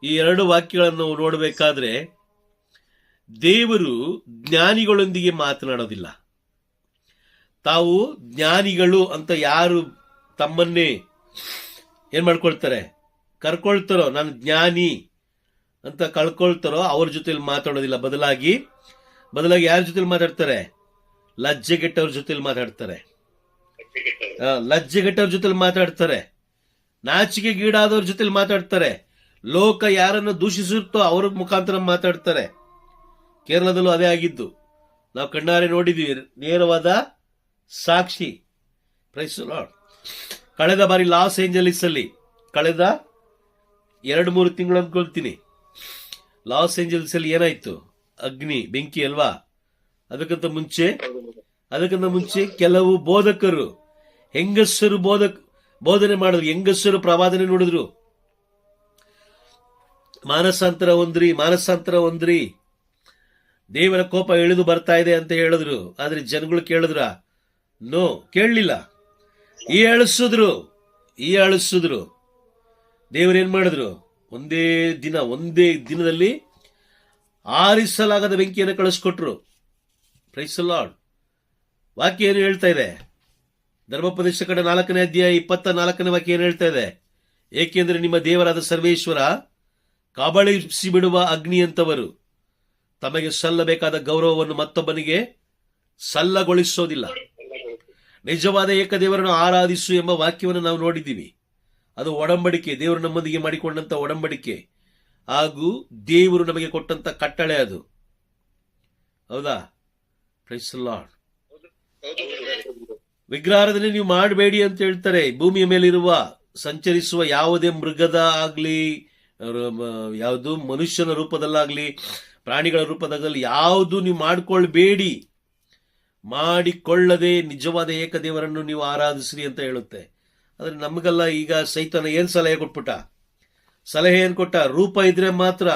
ಈ 2 ವಾಕ್ಯಗಳನ್ನು ನಾವು ನೋಡಬೇಕಾದ್ರೆ, ದೇವರು ಜ್ಞಾನಿಗಳೊಂದಿಗೆ ಮಾತನಾಡೋದಿಲ್ಲ. ತಾವು ಜ್ಞಾನಿಗಳು ಅಂತ ಯಾರು ತಮ್ಮನ್ನೇ ಏನ್ ಮಾಡ್ಕೊಳ್ತಾರೆ, ಕರ್ಕೊಳ್ತಾರೋ, ನಾನು ಜ್ಞಾನಿ ಅಂತ ಕಳ್ಕೊಳ್ತಾರೋ ಅವ್ರ ಜೊತೆಲಿ ಮಾತಾಡೋದಿಲ್ಲ. ಬದಲಾಗಿ ಯಾರ ಜೊತೆಲಿ ಮಾತಾಡ್ತಾರೆ? ಲಜ್ಜೆಗೆಟ್ಟವ್ರ ಜೊತೆಲಿ ಮಾತಾಡ್ತಾರೆ. ನಾಚಿಕೆಗೀಡಾದವ್ರ ಜೊತೆಲಿ ಮಾತಾಡ್ತಾರೆ. ಲೋಕ ಯಾರನ್ನು ದೂಷಿಸುತ್ತೋ ಅವ್ರ ಮುಖಾಂತರ ಮಾತಾಡ್ತಾರೆ. ಕೇರಳದಲ್ಲೂ ಅದೇ ಆಗಿದ್ದು ನಾವು ಕಣ್ಣಾರೆ ನೋಡಿದ್ವಿ, ನೇರವಾದ ಸಾಕ್ಷಿ. Price the lord. ಕಳೆದ ಬಾರಿ ಲಾಸ್ ಏಂಜಲೀಸ್ ಅಲ್ಲಿ ಕಳೆದ 2-3 ತಿಂಗಳು ಅನ್ಕೊಳ್ತೀನಿ, ಲಾಸ್ ಏಂಜಲೀಸ್ ಅಲ್ಲಿ ಏನಾಯ್ತು? ಅಗ್ನಿ, ಬೆಂಕಿ ಅಲ್ವಾ? ಅದಕ್ಕಿಂತ ಮುಂಚೆ ಕೆಲವು ಬೋಧಕರು ಹೆಂಗಸರು ಬೋಧನೆ ಮಾಡಿದ್ರು, ಹೆಂಗಸರು ಪ್ರವಾದನೆ ನೋಡಿದ್ರು. ಮಾನಸಾಂತರ ಹೊಂದ್ರಿ, ದೇವರ ಕೋಪ ಇಳಿದು ಬರ್ತಾ ಇದೆ ಅಂತ ಹೇಳಿದ್ರು. ಆದ್ರೆ ಜನಗಳು ಕೇಳಿದ್ರ? ನೋ, ಕೇಳಲಿಲ್ಲ. ಈ ಅಳಿಸಿದ್ರು. ದೇವರೇನ್ ಮಾಡಿದ್ರು? ಒಂದೇ ದಿನದಲ್ಲಿ ಆರಿಸಲಾಗದ ಬೆಂಕಿಯನ್ನು ಕಳಿಸ್ಕೊಟ್ರು. Price the lord. ವಾಕ್ಯ ಏನು ಹೇಳ್ತಾ ಇದೆ? ಧರ್ಮೋಪದೇಶ ಕಡೆ 4ನೇ ಅಧ್ಯಾಯ 24ನೇ ವಾಕ್ಯ ಏನು ಹೇಳ್ತಾ ಇದೆ? ಏಕೆಂದ್ರೆ ನಿಮ್ಮ ದೇವರಾದ ಸರ್ವೇಶ್ವರ ಕಬಳಿಸಿ ಬಿಡುವ ಅಗ್ನಿ ಅಂತವರು ತಮಗೆ ಸಲ್ಲಬೇಕಾದ ಗೌರವವನ್ನು ಮತ್ತೊಬ್ಬನಿಗೆ ಸಲ್ಲಗೊಳಿಸೋದಿಲ್ಲ. ನಿಜವಾದ ಏಕದೇವರನ್ನು ಆರಾಧಿಸು ಎಂಬ ವಾಕ್ಯವನ್ನು ನಾವು ನೋಡಿದ್ದೀವಿ. ಅದು ಒಡಂಬಡಿಕೆ, ದೇವರು ನಮ್ಮೊಂದಿಗೆ ಮಾಡಿಕೊಂಡಂತ ಒಡಂಬಡಿಕೆ ಹಾಗೂ ದೇವರು ನಮಗೆ ಕೊಟ್ಟಂತ ಕಟ್ಟಳೆ ಅದು. ಹೌದಾ? Praise the lord. ಹೌದು ಬ್ರದರ್. ವಿಗ್ರಹಾರಾಧನೆ ನೀವು ಮಾಡಬೇಡಿ ಅಂತ ಹೇಳ್ತಾರೆ. ಭೂಮಿಯ ಮೇಲಿರುವ ಸಂಚರಿಸುವ ಯಾವುದೇ ಮೃಗದ ಆಗ್ಲಿ, ಯಾವುದು ಮನುಷ್ಯನ ರೂಪದಲ್ಲಾಗ್ಲಿ, ಪ್ರಾಣಿಗಳ ರೂಪದಾಗಲಿ ಯಾವುದು ನೀವು ಮಾಡಿಕೊಳ್ಳಬೇಡಿ, ಮಾಡಿಕೊಳ್ಳದೆ ನಿಜವಾದ ಏಕದೇವರನ್ನು ನೀವು ಆರಾಧಿಸ್ರಿ ಅಂತ ಹೇಳುತ್ತೆ. ಆದ್ರೆ ನಮಗೆಲ್ಲ ಈಗ ಸೈತಾನ ಏನ್ ಸಲಹೆ ಕೊಟ್ಬಿಟ್ಟ? ಸಲಹೆ ಏನ್ ಕೊಟ್ಟ? ರೂಪ ಇದ್ರೆ ಮಾತ್ರ,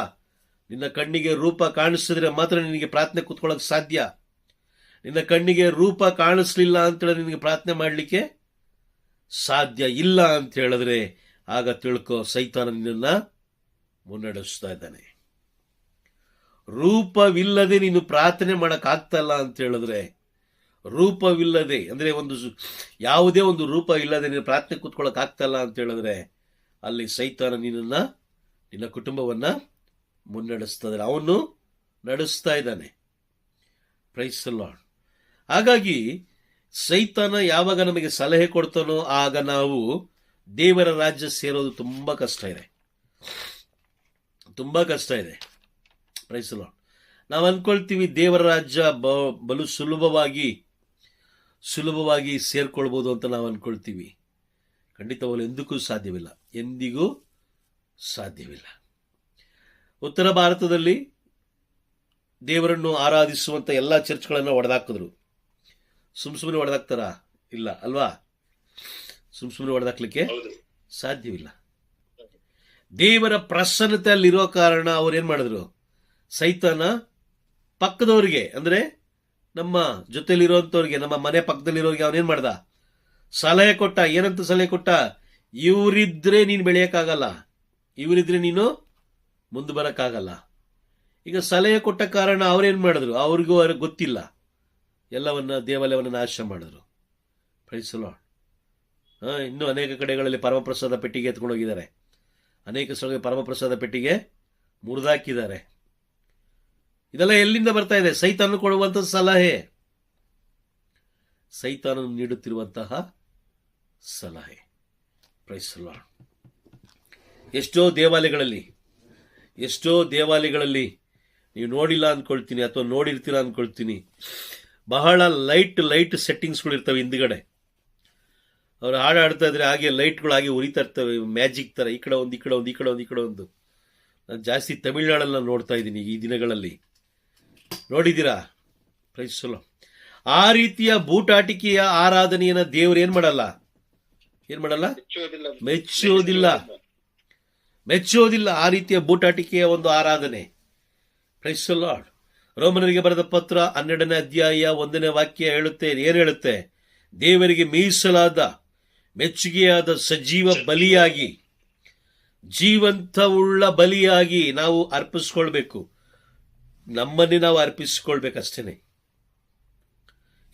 ನಿನ್ನ ಕಣ್ಣಿಗೆ ರೂಪ ಕಾಣಿಸಿದ್ರೆ ಮಾತ್ರ ನಿನಗೆ ಪ್ರಾರ್ಥನೆ ಕೂತ್ಕೊಳ್ಳೋಕೆ ಸಾಧ್ಯ. ನಿನ್ನ ಕಣ್ಣಿಗೆ ರೂಪ ಕಾಣಿಸ್ಲಿಲ್ಲ ಅಂತೇಳಿ ನಿನಗೆ ಪ್ರಾರ್ಥನೆ ಮಾಡಲಿಕ್ಕೆ ಸಾಧ್ಯ ಇಲ್ಲ ಅಂತ ಹೇಳಿದ್ರೆ ಆಗ ತಿಳ್ಕೊ, ಸೈತಾನ ನಿನ್ನ ಮುನ್ನಡೆಸ್ತಾ ಇದ್ದಾನೆ. ರೂಪವಿಲ್ಲದೆ ನೀನು ಪ್ರಾರ್ಥನೆ ಮಾಡಕ್ ಆಗ್ತಲ್ಲ ಅಂತ ಹೇಳಿದ್ರೆ, ರೂಪವಿಲ್ಲದೆ ಅಂದ್ರೆ ಯಾವುದೇ ಒಂದು ರೂಪ ಇಲ್ಲದೆ ನೀನು ಪ್ರಾರ್ಥನೆ ಕೂತ್ಕೊಳ್ಳಕ್ ಆಗ್ತಲ್ಲ ಅಂತ ಹೇಳಿದ್ರೆ ಅಲ್ಲಿ ಸೈತಾನ ನಿನ್ನ ಕುಟುಂಬವನ್ನ ಮುನ್ನಡೆಸ್ತಾ ಇದ್ದಾನೆ, ಅವನು ನಡೆಸ್ತಾ ಇದ್ದಾನೆ. Praise the lord. ಹಾಗಾಗಿ ಸೈತಾನ ಯಾವಾಗ ನಮಗೆ ಸಲಹೆ ಕೊಡ್ತಾನೋ ಆಗ ನಾವು ದೇವರ ರಾಜ್ಯ ಸೇರೋದು ತುಂಬಾ ಕಷ್ಟ ಇದೆ, ತುಂಬಾ ಕಷ್ಟ ಇದೆ. Praise the lord. ನಾವು ಅನ್ಕೊಳ್ತೀವಿ ದೇವರ ರಾಜ್ಯ ಬಲು ಸುಲಭವಾಗಿ ಸೇರ್ಕೊಳ್ಬೋದು ಅಂತ ನಾವು ಅನ್ಕೊಳ್ತೀವಿ. ಖಂಡಿತವಾಗಲೂ ಎಂದಿಗೂ ಸಾಧ್ಯವಿಲ್ಲ, ಎಂದಿಗೂ ಸಾಧ್ಯವಿಲ್ಲ. ಉತ್ತರ ಭಾರತದಲ್ಲಿ ದೇವರನ್ನು ಆರಾಧಿಸುವಂತ ಎಲ್ಲಾ ಚರ್ಚ್ಗಳನ್ನು ಒಡೆದಾಕಿದ್ರು. ಸುಮ್ಮನೆ ಹೊಡೆದಾಕ್ತಾರ? ಇಲ್ಲ ಅಲ್ವಾ? ಸುಮ್ಮನೆ ಹೊಡೆದಾಕ್ಲಿಕ್ಕೆ ಸಾಧ್ಯವಿಲ್ಲ. ದೇವರ ಪ್ರಸನ್ನತೆ ಅಲ್ಲಿರೋ ಕಾರಣ ಅವ್ರು ಏನ್ ಮಾಡಿದ್ರು? ಸೈತಾನ ಪಕ್ಕದವ್ರಿಗೆ, ಅಂದ್ರೆ ನಮ್ಮ ಜೊತೆಲಿರುವಂತವ್ರಿಗೆ, ನಮ್ಮ ಮನೆ ಪಕ್ಕದಲ್ಲಿರೋರಿಗೆ ಅವನೇನ್ ಮಾಡ್ದ? ಸಲಹೆ ಕೊಟ್ಟ. ಏನಂತ ಸಲಹೆ ಕೊಟ್ಟ? ಇವರಿದ್ರೆ ನೀನು ಬೆಳೆಯಕ್ಕಾಗಲ್ಲ, ಇವರಿದ್ರೆ ನೀನು ಮುಂದೆ ಬರಕ್ಕಾಗಲ್ಲ. ಈಗ ಸಲಹೆ ಕೊಟ್ಟ ಕಾರಣ ಅವ್ರೇನ್ ಮಾಡಿದ್ರು? ಅವ್ರಿಗೂ ಗೊತ್ತಿಲ್ಲ, ಎಲ್ಲವನ್ನ ದೇವಾಲಯವನ್ನ ನಾಶ ಮಾಡಿದ್ರು. Praise the lord. ಇನ್ನೂ ಅನೇಕ ಕಡೆಗಳಲ್ಲಿ ಪರಮಪ್ರಸಾದ ಪೆಟ್ಟಿಗೆ ಎತ್ಕೊಂಡು ಹೋಗಿದ್ದಾರೆ, ಅನೇಕ ಸ್ಥಳ ಪರಮಪ್ರಸಾದ ಪೆಟ್ಟಿಗೆ ಮುರಿದಾಕಿದ್ದಾರೆ. ಇದೆಲ್ಲ ಎಲ್ಲಿಂದ ಬರ್ತಾ ಇದೆ? ಸೈತಾನ ಕೊಡುವಂತಹ ಸಲಹೆ, ಸೈತಾನ ನೀಡುತ್ತಿರುವಂತಹ ಸಲಹೆ. Praise the lord. ಎಷ್ಟೋ ದೇವಾಲಯಗಳಲ್ಲಿ ನೀವು ನೋಡಿಲ್ಲ ಅನ್ಕೊಳ್ತೀನಿ, ಅಥವಾ ನೋಡಿರ್ತೀರಾ ಅನ್ಕೊಳ್ತೀನಿ, ಬಹಳ ಲೈಟ್ ಸೆಟ್ಟಿಂಗ್ಸ್ಗಳು ಇರ್ತವೆ ಹಿಂದ್ಗಡೆ. ಅವ್ರು ಹಾಡು ಆಡ್ತಾ ಇದ್ರೆ ಹಾಗೆ ಲೈಟ್ಗಳು ಹಾಗೆ ಉರಿತಾ ಇರ್ತವೆ, ಮ್ಯಾಜಿಕ್ ತರ. ಈ ಕಡೆ ಒಂದು. ನಾನು ಜಾಸ್ತಿ ತಮಿಳ್ನಾಡಲ್ಲಿ ನಾನು ನೋಡ್ತಾ ಇದ್ದೀನಿ ಈ ದಿನಗಳಲ್ಲಿ. ನೋಡಿದ್ದೀರಾ? Praise the lord. ಆ ರೀತಿಯ ಬೂಟಾಟಿಕೆಯ ಆರಾಧನೆಯನ್ನ ದೇವರು ಏನ್ ಮಾಡಲ್ಲ? ಮೆಚ್ಚೋದಿಲ್ಲ. ಆ ರೀತಿಯ ಬೂಟಾಟಿಕೆಯ ಒಂದು ಆರಾಧನೆ. Praise the lord. ರೋಮನರಿಗೆ ಬರೆದ ಪತ್ರ 12ನೇ ಅಧ್ಯಾಯ 1ನೇ ವಾಕ್ಯ ಹೇಳುತ್ತೆ. ಏನ್ ಹೇಳುತ್ತೆ? ದೇವರಿಗೆ ಮೀಸಲಾದ ಮೆಚ್ಚುಗೆಯಾದ ಸಜೀವ ಬಲಿಯಾಗಿ, ಜೀವಂತವುಳ್ಳ ಬಲಿಯಾಗಿ ನಾವು ಅರ್ಪಿಸ್ಕೊಳ್ಬೇಕು. ನಮ್ಮನ್ನೇ ನಾವು ಅರ್ಪಿಸಿಕೊಳ್ಬೇಕಷ್ಟೇನೆ.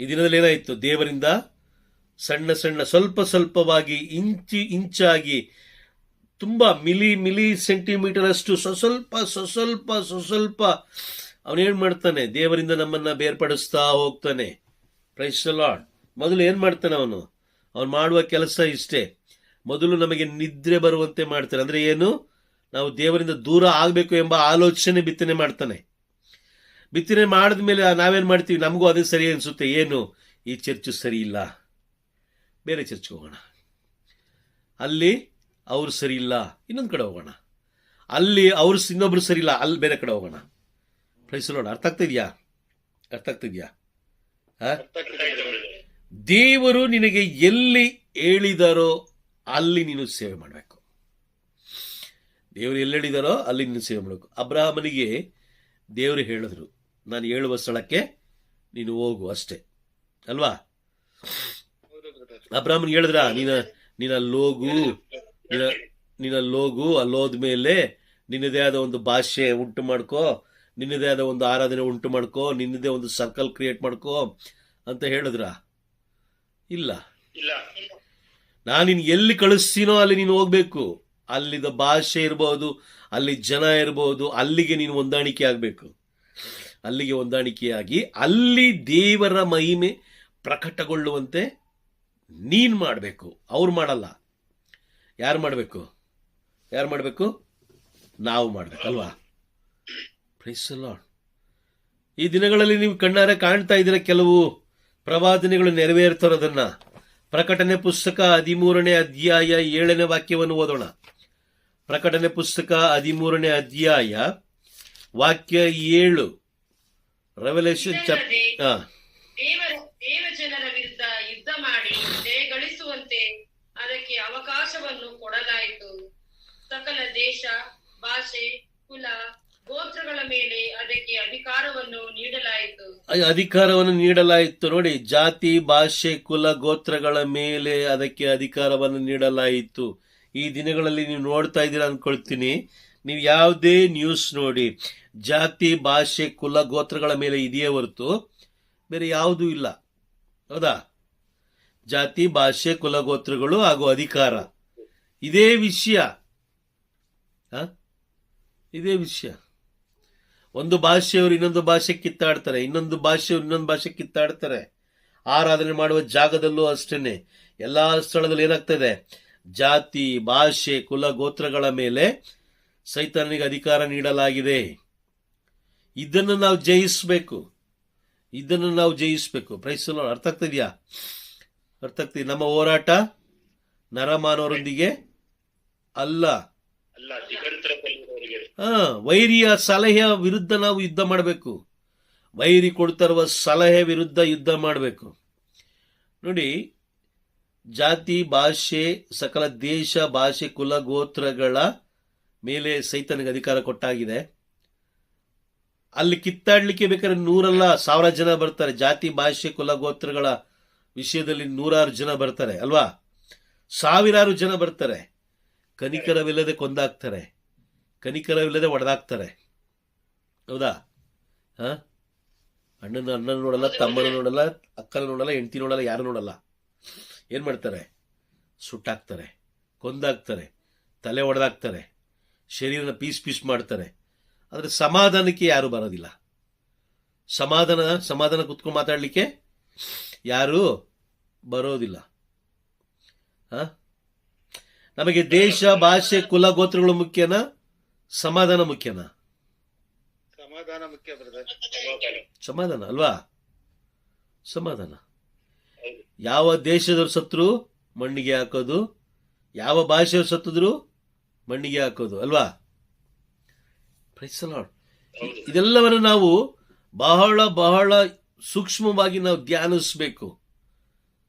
ಈ ದಿನದಲ್ಲಿ ಏನಾಯ್ತು? ದೇವರಿಂದ ಸಣ್ಣ ಸ್ವಲ್ಪವಾಗಿ ಇಂಚಾಗಿ ತುಂಬಾ ಮಿಲಿ ಸೆಂಟಿಮೀಟರ್ ಅಷ್ಟು ಸ್ವಲ್ಪ ಅವನೇನ್ ಮಾಡ್ತಾನೆ? ದೇವರಿಂದ ನಮ್ಮನ್ನ ಬೇರ್ಪಡಿಸ್ತಾ ಹೋಗ್ತಾನೆ. Praise the lord. ಮೊದಲು ಏನ್ ಮಾಡ್ತಾನೆ ಅವನು ಮಾಡುವ ಕೆಲಸ ಇಷ್ಟೇ. ಮೊದಲು ನಮಗೆ ನಿದ್ರೆ ಬರುವಂತೆ ಮಾಡ್ತಾನೆ. ಅಂದ್ರೆ ಏನು? ನಾವು ದೇವರಿಂದ ದೂರ ಆಗ್ಬೇಕು ಎಂಬ ಆಲೋಚನೆ ಬಿತ್ತನೆ ಮಾಡ್ತಾನೆ. ಬಿತ್ತನೆ ಮಾಡಿದ್ಮೇಲೆ ನಾವೇನ್ ಮಾಡ್ತೀವಿ? ನಮಗೂ ಅದೇ ಸರಿ ಅನ್ಸುತ್ತೆ. ಏನು? ಈ ಚರ್ಚ್ ಸರಿ ಇಲ್ಲ, ಬೇರೆ ಚರ್ಚ್ಗೆ ಹೋಗೋಣ. ಅಲ್ಲಿ ಅವ್ರು ಸರಿ ಇಲ್ಲ, ಇನ್ನೊಂದು ಕಡೆ ಹೋಗೋಣ. ಅಲ್ಲಿ ಇನ್ನೊಬ್ರು ಸರಿ ಇಲ್ಲ, ಅಲ್ಲಿ ಬೇರೆ ಕಡೆ ಹೋಗೋಣ. Praise the lord. ಅರ್ಥ ಆಗ್ತಿದ್ಯಾ? ದೇವರು ನಿನಗೆ ಎಲ್ಲಿ ಹೇಳಿದಾರೋ ಅಲ್ಲಿ ನೀನು ಸೇವೆ ಮಾಡಬೇಕು. ದೇವರು ಎಲ್ಲಿ ಹೇಳಿದಾರೋ ಅಲ್ಲಿ ನೀನು ಸೇವೆ ಮಾಡಬೇಕು. ಅಬ್ರಹಾಮನಿಗೆ ದೇವರು ಹೇಳಿದ್ರು, ನಾನು ಹೇಳುವ ಸ್ಥಳಕ್ಕೆ ನೀನು ಹೋಗು ಅಷ್ಟೇ ಅಲ್ವಾ? ಅಬ್ರಹಾಮನಿಗೆ ಹೇಳಿದ್ರ, ನೀನು ಅಲ್ಲೋಗು, ಅಲ್ಲೋದ್ಮೇಲೆ ನಿನ್ನದೇ ಆದ ಒಂದು ಭಾಷೆ ಉಂಟು ಮಾಡ್ಕೋ, ನಿನ್ನದೇ ಆದ ಒಂದು ಆರಾಧನೆ ಉಂಟು ಮಾಡ್ಕೋ, ನಿನ್ನದೇ ಒಂದು ಸರ್ಕಲ್ ಕ್ರಿಯೇಟ್ ಮಾಡ್ಕೋ ಅಂತ ಹೇಳಿದ್ರ? ಇಲ್ಲ. ನಾನು ನಿನ್ ಎಲ್ಲಿ ಕಳಿಸ್ತೀನೋ ಅಲ್ಲಿ ನೀನು ಹೋಗ್ಬೇಕು. ಅಲ್ಲಿದ್ದ ಭಾಷೆ ಇರಬಹುದು, ಅಲ್ಲಿ ಜನ ಇರಬಹುದು, ಅಲ್ಲಿಗೆ ನೀನು ಹೊಂದಾಣಿಕೆ ಆಗ್ಬೇಕು. ಅಲ್ಲಿಗೆ ಹೊಂದಾಣಿಕೆಯಾಗಿ ಅಲ್ಲಿ ದೇವರ ಮಹಿಮೆ ಪ್ರಕಟಗೊಳ್ಳುವಂತೆ ನೀನ್ ಮಾಡಬೇಕು, ಅವ್ರು ಮಾಡಲ್ಲ. ಯಾರು ಮಾಡಬೇಕು? ನಾವು ಮಾಡಬೇಕಲ್ವಾ? Price the lord. ಈ ದಿನಗಳಲ್ಲಿ ನೀವು ಕಣ್ಣಾರೆ ಕಾಣ್ತಾ ಇದ್ದೀರ ಕೆಲವು ಪ್ರವಾದನೆಗಳು ನೆರವೇರ್ತಿರೋದನ್ನ. ಪ್ರಕಟಣೆ ಪುಸ್ತಕ 13ನೇ ಅಧ್ಯಾಯ 7ನೇ ವಾಕ್ಯವನ್ನು ಓದೋಣ. ಪ್ರಕಟಣೆ ಪುಸ್ತಕ 13ನೇ ಅಧ್ಯಾಯ ವಾಕ್ಯ 7. ರೆವಲ್ಯೂಷನ್ ದೇವಜನರ ವಿರುದ್ಧ ಯುದ್ಧ ಮಾಡಿ ಜಯ ಗಳಿಸುವಂತೆ ಅದಕ್ಕೆ ಅವಕಾಶವನ್ನು ಕೊಡಲಾಯಿತು. ಸಕಲ ದೇಶ, ಭಾಷೆ, ಕುಲ, ಗೋತ್ರಗಳ ಮೇಲೆ ಅದಕ್ಕೆ ಅಧಿಕಾರವನ್ನು ನೀಡಲಾಯಿತು. ನೋಡಿ, ಜಾತಿ, ಭಾಷೆ, ಕುಲ, ಗೋತ್ರಗಳ ಮೇಲೆ ಅದಕ್ಕೆ ಅಧಿಕಾರವನ್ನು ನೀಡಲಾಯಿತು. ಈ ದಿನಗಳಲ್ಲಿ ನೀವು ನೋಡ್ತಾ ಇದ್ದೀರಾ ಅನ್ಕೊಳ್ತೀನಿ. ನೀವು ಯಾವುದೇ ನ್ಯೂಸ್ ನೋಡಿ, ಜಾತಿ, ಭಾಷೆ, ಕುಲ, ಗೋತ್ರಗಳ ಮೇಲೆ ಇದೆಯೇ ಹೊರತು ಬೇರೆ ಯಾವುದೂ ಇಲ್ಲ. ಹೌದಾ? ಜಾತಿ, ಭಾಷೆ, ಕುಲ, ಗೋತ್ರಗಳು ಹಾಗೂ ಅಧಿಕಾರ, ಇದೇ ವಿಷಯ. ಒಂದು ಭಾಷೆಯವರು ಇನ್ನೊಂದು ಭಾಷೆ ಕಿತ್ತಾಡ್ತಾರೆ, ಇನ್ನೊಂದು ಭಾಷೆಯವರು ಇನ್ನೊಂದು ಭಾಷೆ ಕಿತ್ತಾಡ್ತಾರೆ. ಆರಾಧನೆ ಮಾಡುವ ಜಾಗದಲ್ಲೂ ಅಷ್ಟೇನೆ, ಎಲ್ಲಾ ಸ್ಥಳದಲ್ಲಿ ಏನಾಗ್ತದೆ? ಜಾತಿ, ಭಾಷೆ, ಕುಲ, ಗೋತ್ರಗಳ ಮೇಲೆ ಸೈತಾನನಿಗೆ ಅಧಿಕಾರ ನೀಡಲಾಗಿದೆ. ಇದನ್ನು ನಾವು ಜಯಿಸಬೇಕು. Price the lord. ಅರ್ಥ ಆಗ್ತಿದ್ಯಾ? ನಮ್ಮ ಹೋರಾಟ ನರಮಾನವರೊಂದಿಗೆ ಅಲ್ಲ, ವೈರಿಯ ಸಲಹೆಯ ವಿರುದ್ಧ ನಾವು ಯುದ್ಧ ಮಾಡಬೇಕು. ವೈರಿ ಕೊಡ್ತಿರುವ ಸಲಹೆ ವಿರುದ್ಧ ಯುದ್ಧ ಮಾಡಬೇಕು. ನೋಡಿ, ಜಾತಿ, ಭಾಷೆ, ಸಕಲ ದೇಶ, ಭಾಷೆ, ಕುಲ, ಗೋತ್ರಗಳ ಮೇಲೆ ಸೈತಾನಿಗೆ ಅಧಿಕಾರ ಕೊಟ್ಟಾಗಿದೆ. ಅಲ್ಲಿ ಕಿತ್ತಾಡ್ಲಿಕ್ಕೆ ಬೇಕಾದ್ರೆ 100 ಅಲ್ಲ 1000 ಜನ ಬರ್ತಾರೆ. ಜಾತಿ, ಭಾಷೆ, ಕುಲ, ಗೋತ್ರಗಳ ವಿಷಯದಲ್ಲಿ 100 ಜನ ಬರ್ತಾರೆ ಅಲ್ವಾ? 1000 ಜನ ಬರ್ತಾರೆ. ಕನಿಕರವಿಲ್ಲದೆ ಕೊಂದಾಕ್ತಾರೆ, ಕನಿಕರವಿಲ್ಲದೆ ಒಡೆದಾಕ್ತಾರೆ. ಹೌದಾ? ಅಣ್ಣನ ನೋಡಲ್ಲ, ತಮ್ಮನ ನೋಡಲ್ಲ, ಅಕ್ಕನ ನೋಡಲ್ಲ, ಹೆಂಡತಿ ನೋಡಲ್ಲ, ಯಾರು ನೋಡಲ್ಲ. ಏನ್ ಮಾಡ್ತಾರೆ? ಸುಟ್ಟಾಕ್ತಾರೆ, ಕೊಂದಾಕ್ತಾರೆ, ತಲೆ ಒಡೆದಾಕ್ತಾರೆ, ಶರೀರನ ಪೀಸ್ ಮಾಡ್ತಾರೆ. ಆದ್ರೆ ಸಮಾಧಾನಕ್ಕೆ ಯಾರು ಬರೋದಿಲ್ಲ. ಸಮಾಧಾನ ಕುತ್ಕೊಂಡು ಮಾತಾಡ್ಲಿಕ್ಕೆ ಯಾರು ಬರೋದಿಲ್ಲ. ನಮಗೆ ದೇಶ, ಭಾಷೆ, ಕುಲ, ಗೋತ್ರಗಳು ಮುಖ್ಯನಾ? ಸಮಾಧಾನ ಮುಖ್ಯನಾ? ಸಮಾಧಾನ ಮುಖ್ಯ ಬ್ರದರ್. ಸಮಾಧಾನ ಅಲ್ವಾ? ಸಮಾಧಾನ. ಯಾವ ದೇಶದವ್ರು ಸತ್ರು ಮಣ್ಣಿಗೆ ಹಾಕೋದು, ಯಾವ ಭಾಷೆಯವ್ರು ಸತ್ತಿದ್ರು ಮಣ್ಣಿಗೆ ಹಾಕೋದು ಅಲ್ವಾ? Praise the lord. ಇದೆಲ್ಲವನ್ನು ನಾವು ಬಹಳ ಬಹಳ ಸೂಕ್ಷ್ಮವಾಗಿ ನಾವು ಧ್ಯಾನಿಸಬೇಕು.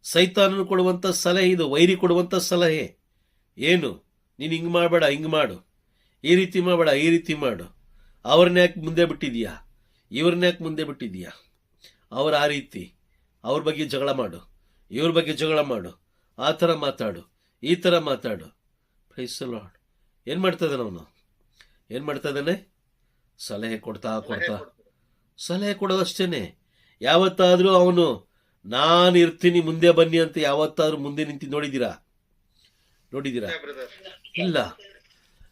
ಸೈತಾನನು ಕೊಡುವಂತ ಸಲಹೆ ಇದು, ವೈರಿ ಕೊಡುವಂತ ಸಲಹೆ ಏನು? ನೀನು ಹಿಂಗ್ ಮಾಡಬೇಡ, ಹಿಂಗ್ ಮಾಡು, ಈ ರೀತಿ ಮಾಡಬೇಡ, ಈ ರೀತಿ ಮಾಡು. ಅವ್ರನ್ನ ಯಾಕೆ ಮುಂದೆ ಬಿಟ್ಟಿದೀಯಾ, ಇವ್ರನ್ನ ಯಾಕೆ ಮುಂದೆ ಬಿಟ್ಟಿದೀಯಾ, ಅವ್ರ ಆ ರೀತಿ, ಅವ್ರ ಬಗ್ಗೆ ಜಗಳ ಮಾಡು, ಇವ್ರ ಬಗ್ಗೆ ಜಗಳ ಮಾಡು, ಆ ಥರ ಮಾತಾಡು, ಈ ಥರ ಮಾತಾಡು. Praise the lord. ಏನ್ ಮಾಡ್ತಾ ಇದ್ದಾನೆ? ಸಲಹೆ ಕೊಡ್ತಾ ಸಲಹೆ ಕೊಡೋದಷ್ಟೇನೆ. ಯಾವತ್ತಾದ್ರೂ ಅವನು ನಾನು ಇರ್ತೀನಿ ಮುಂದೆ ಬನ್ನಿ ಅಂತ ಯಾವತ್ತಾದ್ರೂ ಮುಂದೆ ನಿಂತು ನೋಡಿದ್ದೀರಾ? ಇಲ್ಲ.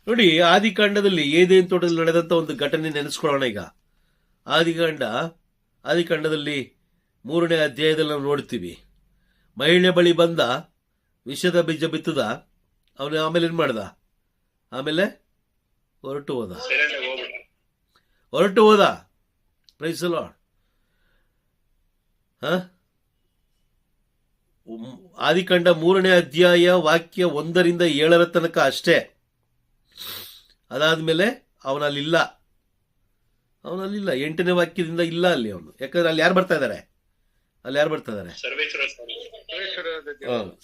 ನೋಡಿ, ಆದಿಕಾಂಡದಲ್ಲಿ ಏದೇನ್ ತೋಟದಲ್ಲಿ ನಡೆದಂತ ಒಂದು ಘಟನೆ ನೆನೆಸ್ಕೊಳ್ಳೋಣ. ಈಗ ಆದಿಕಾಂಡದಲ್ಲಿ 3ನೇ ಅಧ್ಯಾಯದಲ್ಲಿ ನಾವು ನೋಡ್ತೀವಿ. ಮಹಿಳೆ ಬಳಿ ಬಂದ, ವಿಷದ ಬೀಜ ಬಿತ್ತದ, ಅವನು ಆಮೇಲೆ ಏನ್ ಮಾಡ್ದ? ಆಮೇಲೆ ಹೊರಟು ಹೋದ. Praise the lord. ಆದಿಕಾಂಡ 3ನೇ ಅಧ್ಯಾಯ ವಾಕ್ಯ 1ರಿಂದ 7 ತನಕ ಅಷ್ಟೇ. ಅದಾದ್ಮೇಲೆ ಅವನಲ್ಲಿಲ್ಲ. 8ನೇ ವಾಕ್ಯದಿಂದ ಇಲ್ಲ ಅಲ್ಲಿ ಅವನು. ಯಾಕಂದ್ರೆ ಅಲ್ಲಿ ಯಾರು ಬರ್ತಾ ಇದ್ದಾರೆ?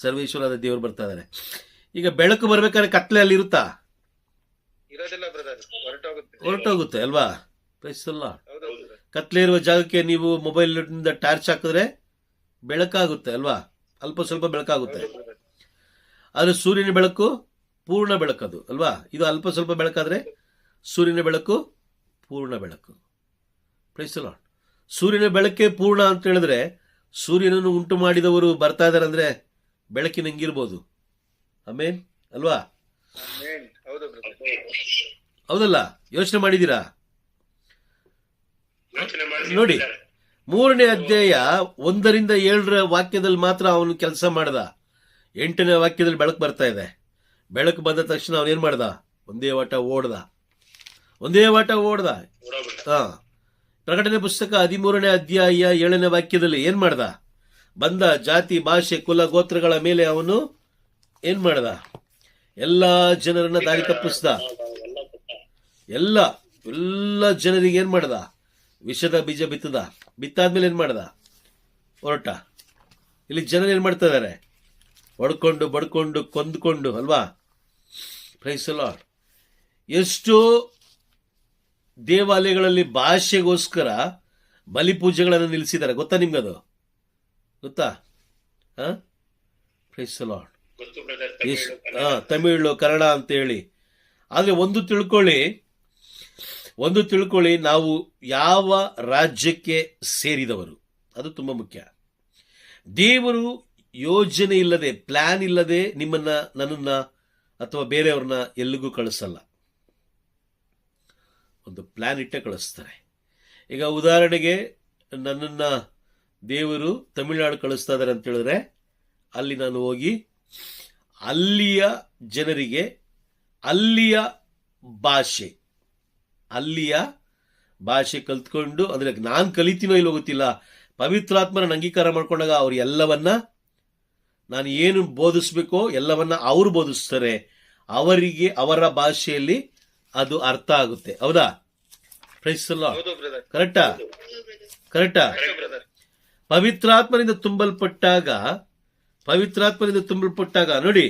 ಸರ್ವೇಶ್ವರಾದ ದೇವರು ಬರ್ತಾ ಇದ್ದಾರೆ. ಈಗ ಬೆಳಕು ಬರ್ಬೇಕಾದ್ರೆ ಕತ್ಲೆ ಅಲ್ಲಿ ಇರುತ್ತಾ? ಹೊರಟೋಗುತ್ತೆ ಅಲ್ವಾ? Praise the lord. ಕತ್ಲೆ ಇರುವ ಜಾಗಕ್ಕೆ ನೀವು ಮೊಬೈಲ್ ಟಾರ್ಚ್ ಹಾಕಿದ್ರೆ ಬೆಳಕಾಗುತ್ತೆ ಅಲ್ವಾ? ಅಲ್ಪ ಸ್ವಲ್ಪ ಬೆಳಕಾಗುತ್ತೆ. ಆದ್ರೆ ಸೂರ್ಯನ ಬೆಳಕು ಪೂರ್ಣ ಬೆಳಕದು ಅಲ್ವಾ? ಇದು ಅಲ್ಪ ಸ್ವಲ್ಪ ಬೆಳಕಾದ್ರೆ ಸೂರ್ಯನ ಬೆಳಕು ಪೂರ್ಣ ಬೆಳಕು. Praise the lord. ಸೂರ್ಯನ ಬೆಳಕೆ ಪೂರ್ಣ ಅಂತ ಹೇಳಿದ್ರೆ ಸೂರ್ಯನನ್ನು ಉಂಟು ಮಾಡಿದವರು ಬರ್ತಾ ಇದಾರೆ ಅಂದ್ರೆ ಬೆಳಕಿನ ಹೆಂಗಿರ್ಬೋದು? ಆಮೇನ್ ಅಲ್ವಾ? ಹೌದಲ್ಲ? ಯೋಚನೆ ಮಾಡಿದೀರಾ? ನೋಡಿ, 3ನೇ ಅಧ್ಯಾಯ 1-7 ವಾಕ್ಯದಲ್ಲಿ ಮಾತ್ರ ಅವನು ಕೆಲಸ ಮಾಡ್ದ. 8ನೇ ವಾಕ್ಯದಲ್ಲಿ ಬೆಳಕು ಬರ್ತಾ ಇದೆ. ಬೆಳಕು ಬಂದ ತಕ್ಷಣ ಅವನೇನ್ ಮಾಡ್ದ? ಒಂದೇ ವಾಟ ಓಡ್ದ. ಹಾ, ಪ್ರಕಟಣೆ ಪುಸ್ತಕ 13ನೇ ಅಧ್ಯಾಯ 7ನೇ ವಾಕ್ಯದಲ್ಲಿ ಏನ್ ಮಾಡ್ದ? ಬಂದ ಜಾತಿ, ಭಾಷೆ, ಕುಲ, ಗೋತ್ರಗಳ ಮೇಲೆ ಅವನು ಏನ್ ಮಾಡ್ದ? ಎಲ್ಲಾ ಜನರನ್ನ ದಾರಿ ತಪ್ಪಿಸ್ದ. ಎಲ್ಲ ಜನರಿಗೆ ಏನ್ ಮಾಡ್ದ? ವಿಷದ ಬೀಜ ಬಿತ್ತಾದ್ಮೇಲೆ ಏನ್ ಮಾಡ್ದ? ಹೊರಟ. ಇಲ್ಲಿ ಜನರು ಏನ್ ಮಾಡ್ತಾ ಇದಾರೆ? ಹೊಡ್ಕೊಂಡು ಬಡ್ಕೊಂಡು ಕೊಂದ್ಕೊಂಡು ಅಲ್ವಾ? Praise the lord. ಎಷ್ಟೋ ದೇವಾಲಯಗಳಲ್ಲಿ ಭಾಷೆಗೋಸ್ಕರ ಬಲಿಪೂಜೆಗಳನ್ನು ನಿಲ್ಲಿಸಿದ್ದಾರೆ. ಗೊತ್ತಾ ನಿಮ್ಗದು? ಗೊತ್ತಾ? Praise the lord. Tamil, Kannada ಅಂತ ಹೇಳಿ. ಆದ್ರೆ ಒಂದು ತಿಳ್ಕೊಳ್ಳಿ, ನಾವು ಯಾವ ರಾಜ್ಯಕ್ಕೆ ಸೇರಿದವರು, ಅದು ತುಂಬಾ ಮುಖ್ಯ. ದೇವರು ಯೋಜನೆ ಇಲ್ಲದೆ, ಪ್ಲಾನ್ ಇಲ್ಲದೆ ನಿಮ್ಮನ್ನ, ನನ್ನನ್ನ ಅಥವಾ ಬೇರೆಯವ್ರನ್ನ ಎಲ್ಲಿಗೂ ಕಳಿಸಲ್ಲ. ಒಂದು ಪ್ಲಾನ್ ಇಟ್ಟೆ ಕಳಿಸ್ತಾರೆ. ಈಗ ಉದಾಹರಣೆಗೆ ನನ್ನನ್ನ ದೇವರು ತಮಿಳುನಾಡು ಕಳಿಸ್ತಾ ಇದ್ದಾರೆ ಅಂತ ಹೇಳಿದ್ರೆ, ಅಲ್ಲಿ ನಾನು ಹೋಗಿ ಅಲ್ಲಿಯ ಜನರಿಗೆ ಅಲ್ಲಿಯ ಭಾಷೆ ಕಲ್ತ್ಕೊಂಡು, ಅಂದ್ರೆ ನಾನು ಕಲಿತೀನೋ ಇಲ್ಲೋ ಗೊತ್ತಿಲ್ಲ, ಪವಿತ್ರಾತ್ಮನ ಅಂಗೀಕಾರ ಮಾಡ್ಕೊಂಡಾಗ ಅವ್ರು ಎಲ್ಲವನ್ನ, ನಾನು ಏನು ಬೋಧಿಸ್ಬೇಕೋ ಎಲ್ಲವನ್ನ ಅವರು ಬೋಧಿಸ್ತಾರೆ. ಅವರಿಗೆ ಅವರ ಭಾಷೆಯಲ್ಲಿ ಅದು ಅರ್ಥ ಆಗುತ್ತೆ. ಹೌದಾ? Praise the lord. ಕರೆಕ್ಟಾ? ಪವಿತ್ರಾತ್ಮನಿಂದ ತುಂಬಲ್ಪಟ್ಟಾಗ ನೋಡಿ,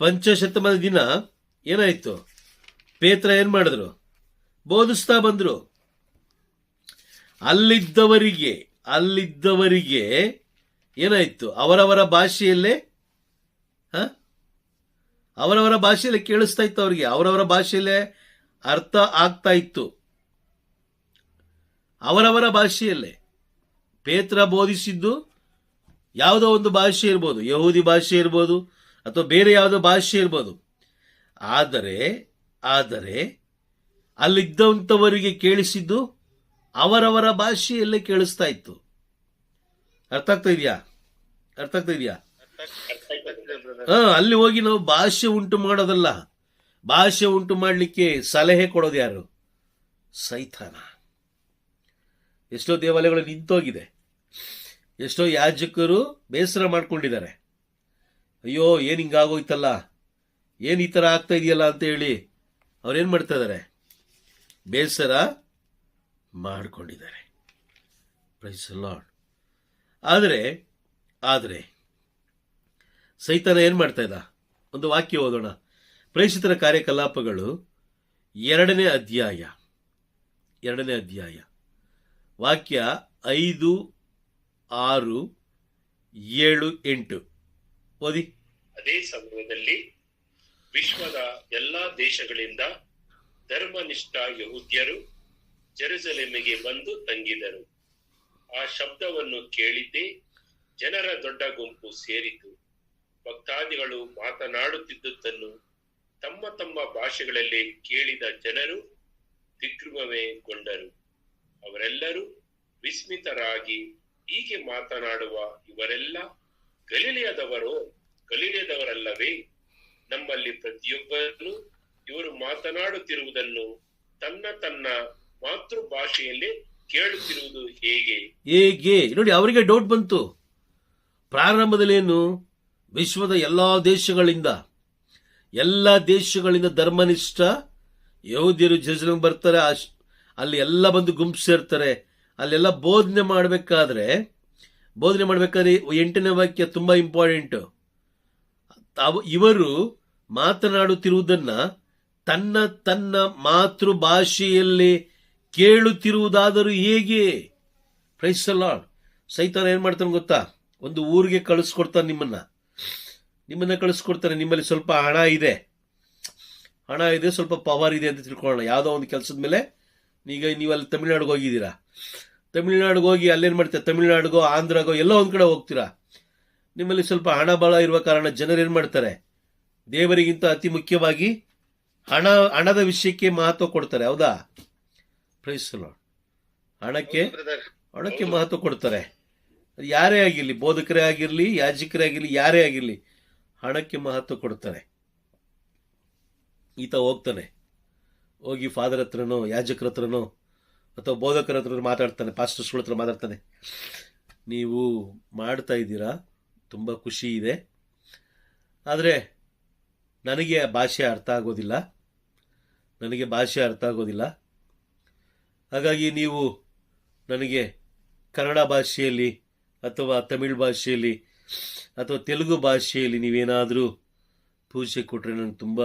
ಪಂಚಶತಮಾನ ದಿನ ಏನಾಯ್ತು? ಪೇತ್ರ ಏನ್ ಮಾಡಿದ್ರು? ಬೋಧಿಸ್ತಾ ಬಂದ್ರು. ಅಲ್ಲಿದ್ದವರಿಗೆ ಏನಾಯ್ತು? ಅವರವರ ಭಾಷೆಯಲ್ಲೇ ಕೇಳಿಸ್ತಾ ಇತ್ತು. ಅವರಿಗೆ ಅವರವರ ಭಾಷೆಯಲ್ಲೇ ಅರ್ಥ ಆಗ್ತಾ ಇತ್ತು. ಅವರವರ ಭಾಷೆಯಲ್ಲೇ ಪೇತ್ರ ಬೋಧಿಸಿದ್ದು ಯಾವುದೋ ಒಂದು ಭಾಷೆ ಇರ್ಬೋದು, ಯಹೂದಿ ಭಾಷೆ ಇರ್ಬೋದು ಅಥವಾ ಬೇರೆ ಯಾವುದೋ ಭಾಷೆ ಇರ್ಬೋದು. ಆದರೆ ಅಲ್ಲಿದ್ದಂಥವರಿಗೆ ಕೇಳಿಸಿದ್ದು ಅವರವರ ಭಾಷೆಯಲ್ಲೇ ಕೇಳಿಸ್ತಾ ಇತ್ತು. ಅರ್ಥ ಆಗ್ತಾ ಇದೆಯಾ? ಅಲ್ಲಿ ಹೋಗಿ ನಾವು ಭಾಷೆ ಉಂಟು ಮಾಡೋದಲ್ಲ. ಭಾಷೆ ಉಂಟು ಮಾಡಲಿಕ್ಕೆ ಸಲಹೆ ಕೊಡೋದು ಯಾರು? ಸೈತಾನ. ಎಷ್ಟೋ ದೇವಾಲಯಗಳು ನಿಂತೋಗಿದೆ. ಎಷ್ಟೋ ಯಾಜಕರು ಬೇಸರ ಮಾಡ್ಕೊಂಡಿದ್ದಾರೆ. ಅಯ್ಯೋ, ಏನ್ ಹಿಂಗಾಗೋಯ್ತಲ್ಲ, ಏನ್ ಈ ತರ ಆಗ್ತಾ ಇದೆಯಲ್ಲ ಅಂತ ಹೇಳಿ ಅವ್ರೇನ್ ಮಾಡ್ತಾ ಇದಾರೆ? ಬೇಸರ ಮಾಡ್ಕೊಂಡಿದ್ದಾರೆ. Praise the lord. ಆದರೆ ಸೈತಾನ ಏನ್ ಮಾಡ್ತಾ ಇದ್ದ? ಒಂದು ವಾಕ್ಯ ಓದೋಣ. ಪ್ರೇಷಿತರ ಕಾರ್ಯಕಲಾಪಗಳು 2ನೇ ಅಧ್ಯಾಯ ವಾಕ್ಯ 5, 6, 7, 8 ಓದಿ. ಅದೇ ಸಮಯದಲ್ಲಿ ವಿಶ್ವದ ಎಲ್ಲಾ ದೇಶಗಳಿಂದ ಧರ್ಮನಿಷ್ಠ ಯಹೂದ್ಯರು ಜೆರುಸಲೇಮಿಗೆ ಬಂದು ತಂಗಿದರು. ಆ ಶಬ್ದವನ್ನು ಕೇಳಿದ್ದೇ ಜನರ ದೊಡ್ಡ ಗುಂಪು ಸೇರಿತು. ಭಕ್ತಾದಿಗಳು ಮಾತನಾಡುತ್ತಿದ್ದುದನ್ನು ತಮ್ಮ ತಮ್ಮ ಭಾಷೆಗಳಲ್ಲಿ ಕೇಳಿದ ಜನರು ದಿಗ್ಭ್ರಮೆಗೊಂಡರು. ಅವರೆಲ್ಲರೂ ವಿಸ್ಮಿತರಾಗಿ, ಹೀಗೆ ಮಾತನಾಡುವ ಇವರೆಲ್ಲ ಗಲಿಲೆಯದವರಲ್ಲವೇ? ನಮ್ಮಲ್ಲಿ ಪ್ರತಿಯೊಬ್ಬನು ಇವರು ಮಾತನಾಡುತ್ತಿರುವುದನ್ನು ತನ್ನ ಮಾತೃಭಾಷೆಯಲ್ಲೇ ಕೇಳುತ್ತಿರುವುದು ಹೇಗೆ? ನೋಡಿ, ಅವರಿಗೆ ಡೌಟ್ ಬಂತು. ಪ್ರಾರಂಭದಲ್ಲೇನು? ವಿಶ್ವದ ಎಲ್ಲಾ ದೇಶಗಳಿಂದ ಧರ್ಮನಿಷ್ಠ ಯಹೂದ್ಯರು ಜೆರುಸಲೇಮ್ ಬರ್ತಾರೆ. ಅಲ್ಲಿ ಎಲ್ಲ ಬಂದು ಗುಂಪು ಸೇರ್ತಾರೆ. ಅಲ್ಲೆಲ್ಲ ಬೋಧನೆ ಮಾಡಬೇಕಾದ್ರೆ 8ನೇ ವಾಕ್ಯ ತುಂಬಾ ಇಂಪಾರ್ಟೆಂಟ್. ಇವರು ಮಾತನಾಡುತ್ತಿರುವುದನ್ನ ತನ್ನ ಮಾತೃಭಾಷೆಯಲ್ಲಿ ಕೇಳುತ್ತಿರುವುದಾದರೂ ಹೇಗೆ? Praise the lord. ಸೈತಾನ ಏನ್ ಮಾಡ್ತಾನೆ ಗೊತ್ತಾ? ಒಂದು ಊರಿಗೆ ಕಳಿಸ್ಕೊಡ್ತಾನೆ, ನಿಮ್ಮನ್ನ ಕಳಿಸ್ಕೊಡ್ತಾನೆ. ನಿಮ್ಮಲ್ಲಿ ಸ್ವಲ್ಪ ಹಣ ಇದೆ, ಸ್ವಲ್ಪ ಪವರ್ ಇದೆ ಅಂತ ತಿಳ್ಕೊಳ್ಳೋಣ. ಯಾವುದೋ ಒಂದು ಕೆಲಸದ ಮೇಲೆ ಈಗ ನೀವು ಅಲ್ಲಿ ತಮಿಳ್ನಾಡಿಗೆ ಹೋಗಿದ್ದೀರಾ. ತಮಿಳ್ನಾಡಿಗೆ ಹೋಗಿ ಅಲ್ಲೇನ್ ಮಾಡ್ತೀರಾ? ತಮಿಳ್ನಾಡಿಗೋ ಆಂಧ್ರಗೋ ಎಲ್ಲೋ ಒಂದ್ ಕಡೆ ಹೋಗ್ತೀರಾ. ನಿಮ್ಮಲ್ಲಿ ಸ್ವಲ್ಪ ಹಣ ಬಲ ಇರುವ ಕಾರಣ ಜನರು ಏನ್ ಮಾಡ್ತಾರೆ? ದೇವರಿಗಿಂತ ಅತಿ ಮುಖ್ಯವಾಗಿ ಹಣದ ವಿಷಯಕ್ಕೆ ಮಹತ್ವ ಕೊಡ್ತಾರೆ. ಹೌದಾ? Praise the lord. ಹಣಕ್ಕೆ ಮಹತ್ವ ಕೊಡ್ತಾರೆ. ಅದು ಯಾರೇ ಆಗಿರಲಿ, ಬೋಧಕರೇ ಆಗಿರಲಿ, ಯಾಜಕರೇ ಆಗಿರಲಿ, ಯಾರೇ ಆಗಿರಲಿ, ಹಣಕ್ಕೆ ಮಹತ್ವ ಕೊಡ್ತಾರೆ. ಈತ ಹೋಗ್ತಾನೆ, ಹೋಗಿ ಫಾದರ್ ಹತ್ರನೋ ಯಾಜಕರ ಹತ್ರನೋ ಅಥವಾ ಬೋಧಕರ ಹತ್ರ ಮಾತಾಡ್ತಾನೆ, ಪಾಸ್ಟರ್ಸ್ಗಳ ಹತ್ರ ಮಾತಾಡ್ತಾನೆ. ನೀವು ಮಾಡ್ತಾ ಇದ್ದೀರಾ, ತುಂಬ ಖುಷಿ ಇದೆ, ಆದರೆ ನನಗೆ ಭಾಷೆ ಅರ್ಥ ಆಗೋದಿಲ್ಲ, ಹಾಗಾಗಿ ನೀವು ನನಗೆ ಕನ್ನಡ ಭಾಷೆಯಲ್ಲಿ ಅಥವಾ ತಮಿಳ್ ಭಾಷೆಯಲ್ಲಿ ಅಥವಾ ತೆಲುಗು ಭಾಷೆಯಲ್ಲಿ ನೀವೇನಾದರೂ ಪೂಜೆ ಕೊಟ್ಟರೆ ನನಗೆ ತುಂಬ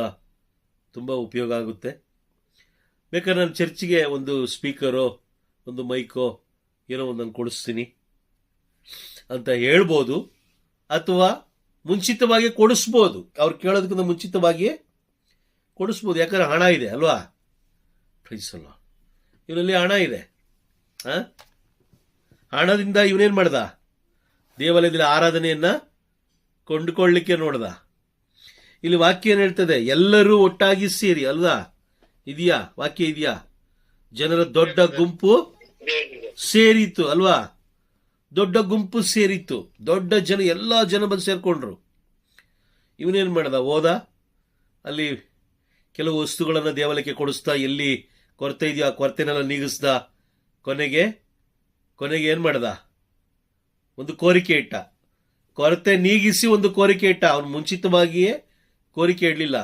ತುಂಬ ಉಪಯೋಗ ಆಗುತ್ತೆ. ಬೇಕಾದ್ರೆ ನಾನು ಚರ್ಚಿಗೆ ಒಂದು ಸ್ಪೀಕರೋ ಒಂದು ಮೈಕೋ ಏನೋ ಒಂದು ನಾನು ಕೊಡಿಸ್ತೀನಿ ಅಂತ ಹೇಳ್ಬೋದು, ಅಥವಾ ಮುಂಚಿತವಾಗಿ ಕೊಡಿಸ್ಬೋದು. ಅವ್ರು ಕೇಳೋದಕ್ಕಿಂತ ಮುಂಚಿತವಾಗಿಯೇ ಕೊಡಿಸ್ಬೋದು, ಯಾಕಂದ್ರೆ ಹಣ ಇದೆ ಅಲ್ವಾ. ಪ್ರೈಸಲ್ಲ, ಇವನಲ್ಲಿ ಹಣ ಇದೆ. ಹಣದಿಂದ ಇವನೇನು ಮಾಡ್ದ? ದೇವಾಲಯದಲ್ಲಿ ಆರಾಧನೆಯನ್ನ ಕೊಂಡುಕೊಳ್ಳಲಿಕ್ಕೆ ನೋಡ್ದ. ಇಲ್ಲಿ ವಾಕ್ಯ ಏನು ಹೇಳ್ತದೆ? ಎಲ್ಲರೂ ಒಟ್ಟಾಗಿ ಸೇರಿ ಅಲ್ವಾ? ಇದೆಯಾ ವಾಕ್ಯ? ಇದೆಯಾ? ಜನರ ದೊಡ್ಡ ಗುಂಪು ಸೇರಿತು ಅಲ್ವಾ? ದೊಡ್ಡ ಗುಂಪು ಸೇರಿತ್ತು, ದೊಡ್ಡ ಜನ, ಎಲ್ಲ ಜನ ಬಂದು ಸೇರ್ಕೊಂಡ್ರು. ಇವನೇನು ಮಾಡ್ದ? ಹೋದ, ಅಲ್ಲಿ ಕೆಲವು ವಸ್ತುಗಳನ್ನು ದೇವಾಲಯಕ್ಕೆ ಕೊಡಿಸ್ತಾ, ಎಲ್ಲಿ ಕೊರತೆ ಇದೆಯೋ ಆ ಕೊರತೆನೆಲ್ಲ ನೀಗಿಸ್ದ. ಕೊನೆಗೆ ಏನು ಮಾಡ್ದ? ಒಂದು ಕೋರಿಕೆ ಇಟ್ಟ. ಕೊರತೆ ನೀಗಿಸಿ ಒಂದು ಕೋರಿಕೆ ಇಟ್ಟ. ಅವನು ಮುಂಚಿತವಾಗಿಯೇ ಕೋರಿಕೆ ಇಡಲಿಲ್ಲ,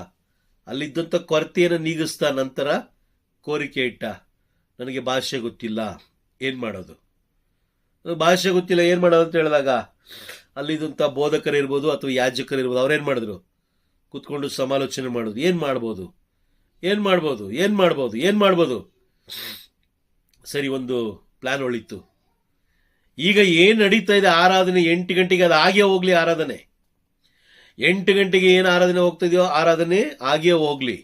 ಅಲ್ಲಿದ್ದಂಥ ಕೊರತೆಯನ್ನು ನೀಗಿಸ್ತಾ ನಂತರ ಕೋರಿಕೆ ಇಟ್ಟ. ನನಗೆ ಭಾಷೆ ಗೊತ್ತಿಲ್ಲ, ಏನು ಮಾಡೋದು? ಭಾಷೆ ಗೊತ್ತಿಲ್ಲ, ಏನು ಮಾಡೋದು ಅಂತ ಹೇಳಿದಾಗ ಅಲ್ಲಿದ್ದಂಥ ಬೋಧಕರಿರ್ಬೋದು ಅಥವಾ ಯಾಜಕರಿರ್ಬೋದು, ಅವ್ರೇನು ಮಾಡಿದ್ರು? ಕೂತ್ಕೊಂಡು ಸಮಾಲೋಚನೆ ಮಾಡೋದು. ಏನು ಮಾಡ್ಬೋದು? ಸರಿ, ಒಂದು ಪ್ಲಾನ್ ಹೊಳಿತು. ಈಗ ಏನು ನಡೀತಾ ಇದೆ ಆರಾಧನೆ, 8 ಗಂಟೆಗೆ ಅದು ಆಗೇ ಹೋಗ್ಲಿ. ಆರಾಧನೆ 8 ಗಂಟೆಗೆ ಏನು ಆರಾಧನೆ ಹೋಗ್ತಾ ಇದೆಯೋ ಆರಾಧನೆ ಆಗೇ ಹೋಗ್ಲಿ.